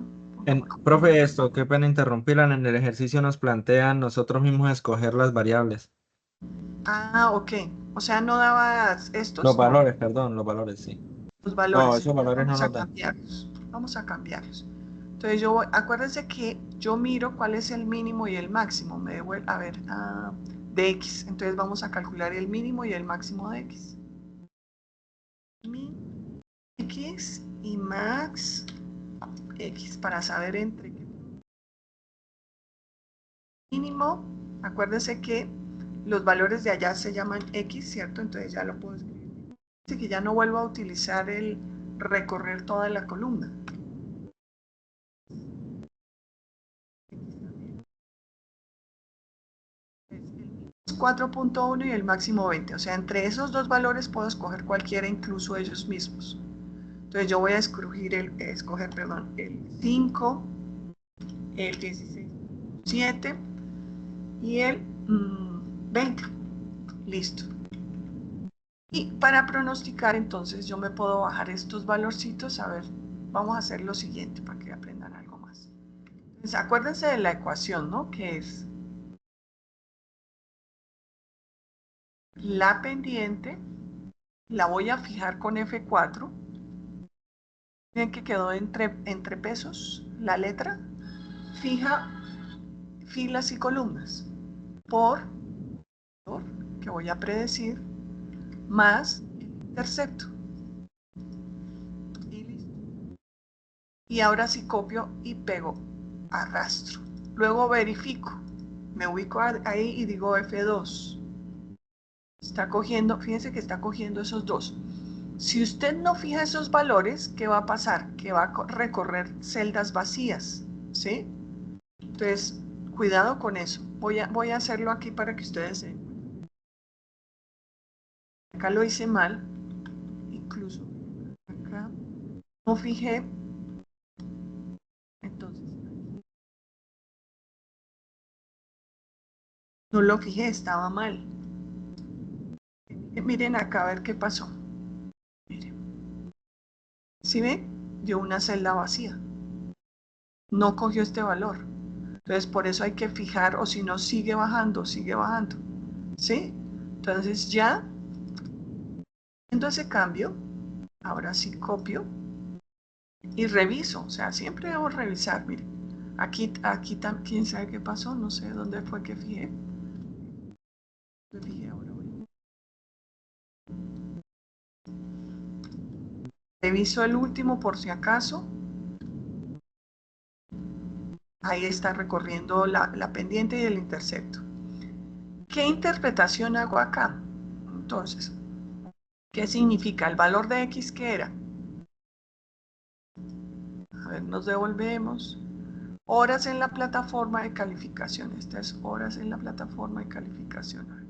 S1: Profe, esto, qué pena interrumpirla. En el ejercicio nos plantean nosotros mismos escoger las variables.
S2: Ah, ok. O sea, no daba estos,
S1: Los
S2: no.
S1: valores, perdón, los valores, sí.
S2: Los
S1: No,
S2: valores.
S1: esos
S2: Entonces
S1: valores no
S2: vamos a
S1: nos dan.
S2: cambiarlos. Vamos a cambiarlos. Entonces yo voy, acuérdense que yo miro cuál es el mínimo y el máximo. Me devuelve, a ver, de X. Entonces vamos a calcular el mínimo y el máximo de X. Min X y max X para saber entre qué. Mínimo, acuérdense que los valores de allá se llaman X, ¿cierto? Entonces ya lo puedo escribir. Así que ya no vuelvo a utilizar el recorrer toda la columna. 4.1 y el máximo 20. O sea, entre esos dos valores puedo escoger cualquiera, incluso ellos mismos. Entonces yo voy a escoger el 5, el 16, 7 y el 20. Listo. Y para pronosticar, entonces, yo me puedo bajar estos valorcitos. A ver, vamos a hacer lo siguiente para que aprendan algo más. Entonces, acuérdense de la ecuación, ¿no? Que es la pendiente, la voy a fijar con F4. Miren que quedó entre pesos la letra. Fija filas y columnas por que voy a predecir más intercepto. Y listo. Y ahora sí copio y pego, arrastro. Luego verifico. Me ubico ahí y digo F2. Está cogiendo, fíjense que está cogiendo esos dos. Si usted no fija esos valores, ¿qué va a pasar? Que va a recorrer celdas vacías, ¿sí? Entonces, cuidado con eso. Voy a hacerlo aquí para que ustedes den. Acá lo hice mal, incluso acá no fijé, entonces no lo fijé, estaba mal. Miren acá a ver qué pasó. Miren. ¿Sí ven? Dio una celda vacía. No cogió este valor. Entonces por eso hay que fijar, o si no sigue bajando, ¿sí? Entonces ya, haciendo ese cambio, ahora sí copio y reviso. O sea, siempre debo revisar, miren. Aquí quién sabe qué pasó, no sé dónde fue que fijé. Me fijé ahora. Reviso el último por si acaso. Ahí está recorriendo la pendiente y el intercepto. ¿Qué interpretación hago acá? Entonces, ¿qué significa? ¿El valor de X qué era? A ver, nos devolvemos. Horas en la plataforma de calificación. Esta es horas en la plataforma de calificación.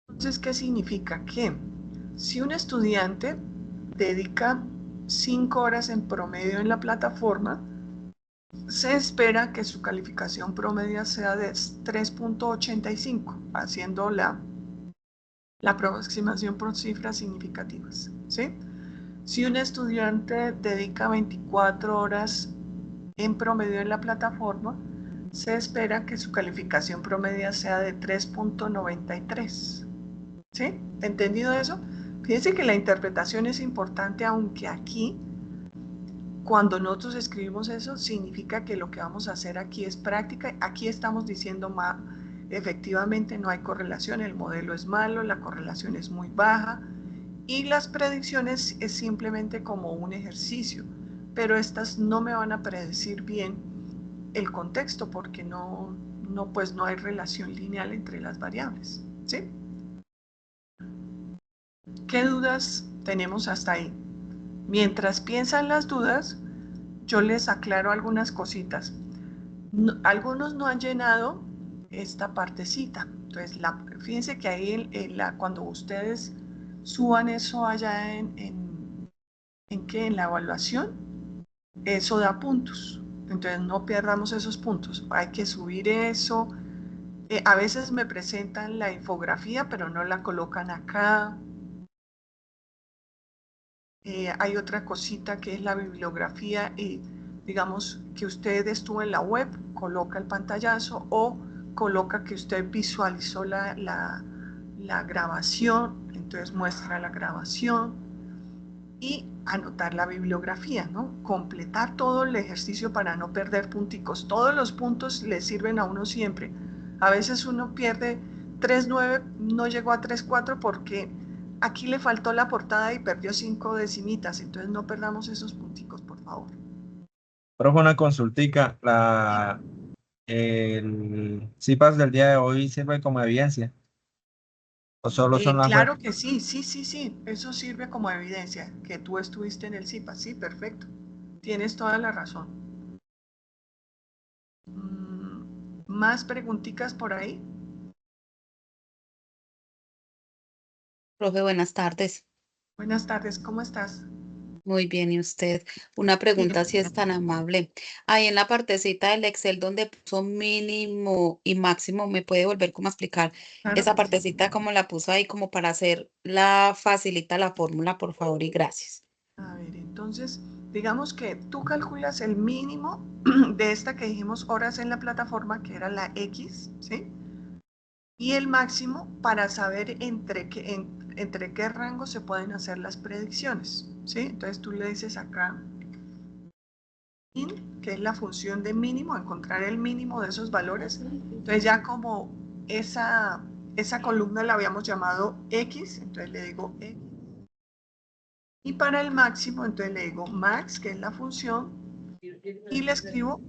S2: Entonces, ¿qué significa? Que si un estudiante dedica 5 horas en promedio en la plataforma, se espera que su calificación promedio sea de 3.85, haciendo la aproximación por cifras significativas, ¿sí? Si un estudiante dedica 24 horas en promedio en la plataforma, se espera que su calificación promedio sea de 3.93, ¿sí? ¿Entendido eso? Fíjense que la interpretación es importante, aunque aquí, cuando nosotros escribimos eso, significa que lo que vamos a hacer aquí es práctica. Aquí estamos diciendo, efectivamente no hay correlación, el modelo es malo, la correlación es muy baja, y las predicciones es simplemente como un ejercicio, pero estas no me van a predecir bien el contexto porque pues no hay relación lineal entre las variables, ¿sí? ¿Qué dudas tenemos hasta ahí? Mientras piensan las dudas, yo les aclaro algunas cositas. Algunos no han llenado esta partecita. Entonces, fíjense que ahí cuando ustedes suban eso allá en la evaluación, eso da puntos. Entonces, no perdamos esos puntos. Hay que subir eso. A veces me presentan la infografía, pero no la colocan acá. Hay otra cosita que es la bibliografía, y digamos que usted estuvo en la web, coloca el pantallazo o coloca que usted visualizó la grabación, entonces muestra la grabación y anotar la bibliografía, ¿no? Completar todo el ejercicio para no perder punticos. Todos los puntos le sirven a uno siempre. A veces uno pierde 3.9, no llegó a 3.4 porque aquí le faltó la portada y perdió 5 decimitas, entonces no perdamos esos punticos, por favor.
S1: Profe, una consultica, el CIPAS del día de hoy sirve como evidencia, o solo son las
S2: Claro que sí, eso sirve como evidencia, que tú estuviste en el CIPAS, sí, perfecto, tienes toda la razón. ¿Más preguntitas por ahí?
S8: Profe, buenas tardes.
S2: Buenas tardes, ¿cómo estás?
S8: Muy bien, ¿y usted? Una pregunta, si es tan amable. Ahí en la partecita del Excel donde puso mínimo y máximo, ¿me puede volver como a explicar
S2: Claro
S8: esa
S2: que sí.
S8: partecita como la puso ahí como para hacer la facilita la fórmula, por favor, y gracias?
S2: A ver, entonces, digamos que tú calculas el mínimo de esta que dijimos horas en la plataforma, que era la X, ¿sí? Y el máximo para saber entre qué rango se pueden hacer las predicciones, ¿sí? Entonces tú le dices acá, que es la función de mínimo, encontrar el mínimo de esos valores. Entonces ya como esa columna la habíamos llamado X, entonces le digo X. Y para el máximo, entonces le digo max, que es la función, y le escribo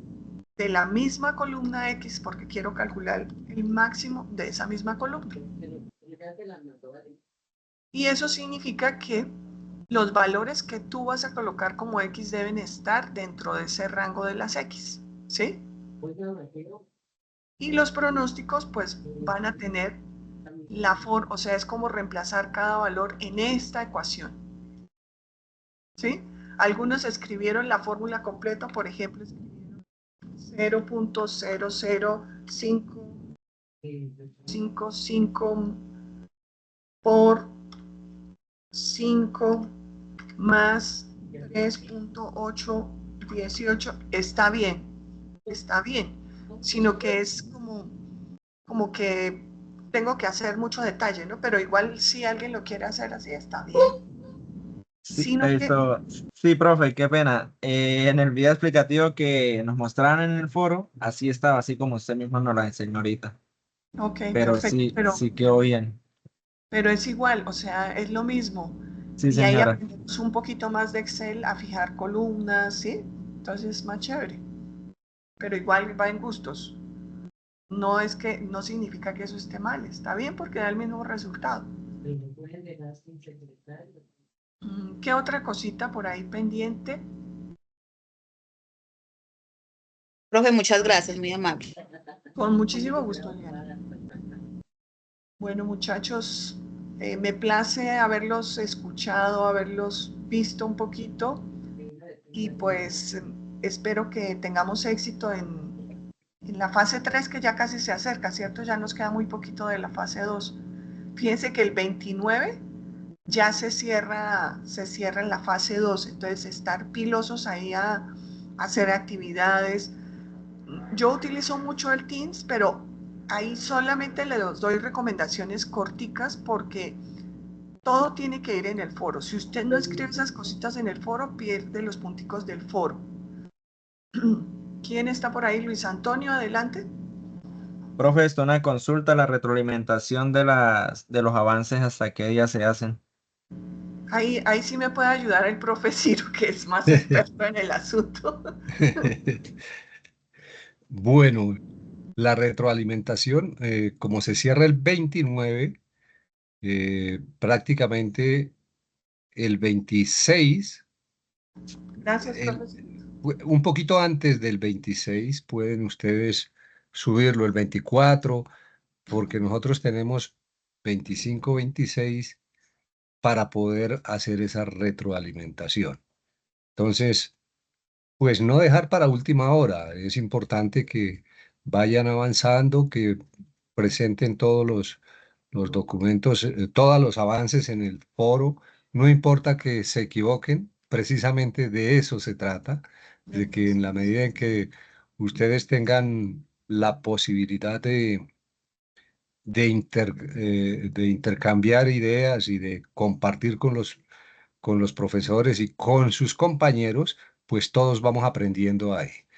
S2: de la misma columna X porque quiero calcular el máximo de esa misma columna. Y eso significa que los valores que tú vas a colocar como X deben estar dentro de ese rango de las X, ¿sí? Y los pronósticos pues van a tener o sea, es como reemplazar cada valor en esta ecuación, ¿sí? Algunos escribieron la fórmula completa, por ejemplo, escribieron 0.00555 por 5 más 3.818, está bien, sino que es como que tengo que hacer mucho detalle, ¿no? Pero igual si alguien lo quiere hacer así, está bien.
S1: Sí,
S2: Sino que,
S1: sí, profe, qué pena. En el video explicativo que nos mostraron en el foro, así estaba, así como usted mismo nos la enseñó ahorita.
S2: ok,
S1: Pero
S2: perfecto,
S1: sí, sí quedó bien.
S2: pero es igual, o sea, es lo mismo.
S1: Sí,
S2: Y ahí
S1: señora.
S2: aprendemos un poquito más de Excel a fijar columnas, ¿sí? Entonces es más chévere, pero igual va en gustos. No significa que eso esté mal, está bien porque da el mismo resultado. ¿Qué otra cosita por ahí pendiente?
S8: Profe, muchas gracias, muy amable.
S2: Con muchísimo gusto, Liana. Bueno, muchachos, me place haberlos escuchado, haberlos visto un poquito y pues espero que tengamos éxito en la fase 3 que ya casi se acerca, ¿cierto? Ya nos queda muy poquito de la fase 2. Fíjense que el 29 ya se cierra en la fase 2, entonces estar pilosos ahí a hacer actividades. Yo utilizo mucho el Teams, pero ahí solamente le doy recomendaciones corticas porque todo tiene que ir en el foro. Si usted no escribe esas cositas en el foro, pierde los punticos del foro. ¿Quién está por ahí? Luis Antonio, adelante.
S1: Profe, esto es una consulta, la retroalimentación de los avances hasta qué día se hacen.
S2: Ahí sí me puede ayudar el profe Ciro, que es más experto en el asunto.
S5: Bueno, la retroalimentación, como se cierra el 29, prácticamente el 26,
S2: Gracias,
S5: el-
S2: profe Ciro.
S5: un poquito antes del 26 pueden ustedes subirlo el 24, porque nosotros tenemos 25, 26 para poder hacer esa retroalimentación. Entonces, pues no dejar para última hora. Es importante que vayan avanzando, que presenten todos los documentos, todos los avances en el foro. No importa que se equivoquen, precisamente de eso se trata, de que en la medida en que ustedes tengan la posibilidad de intercambiar ideas y de compartir con los profesores y con sus compañeros, pues todos vamos aprendiendo ahí.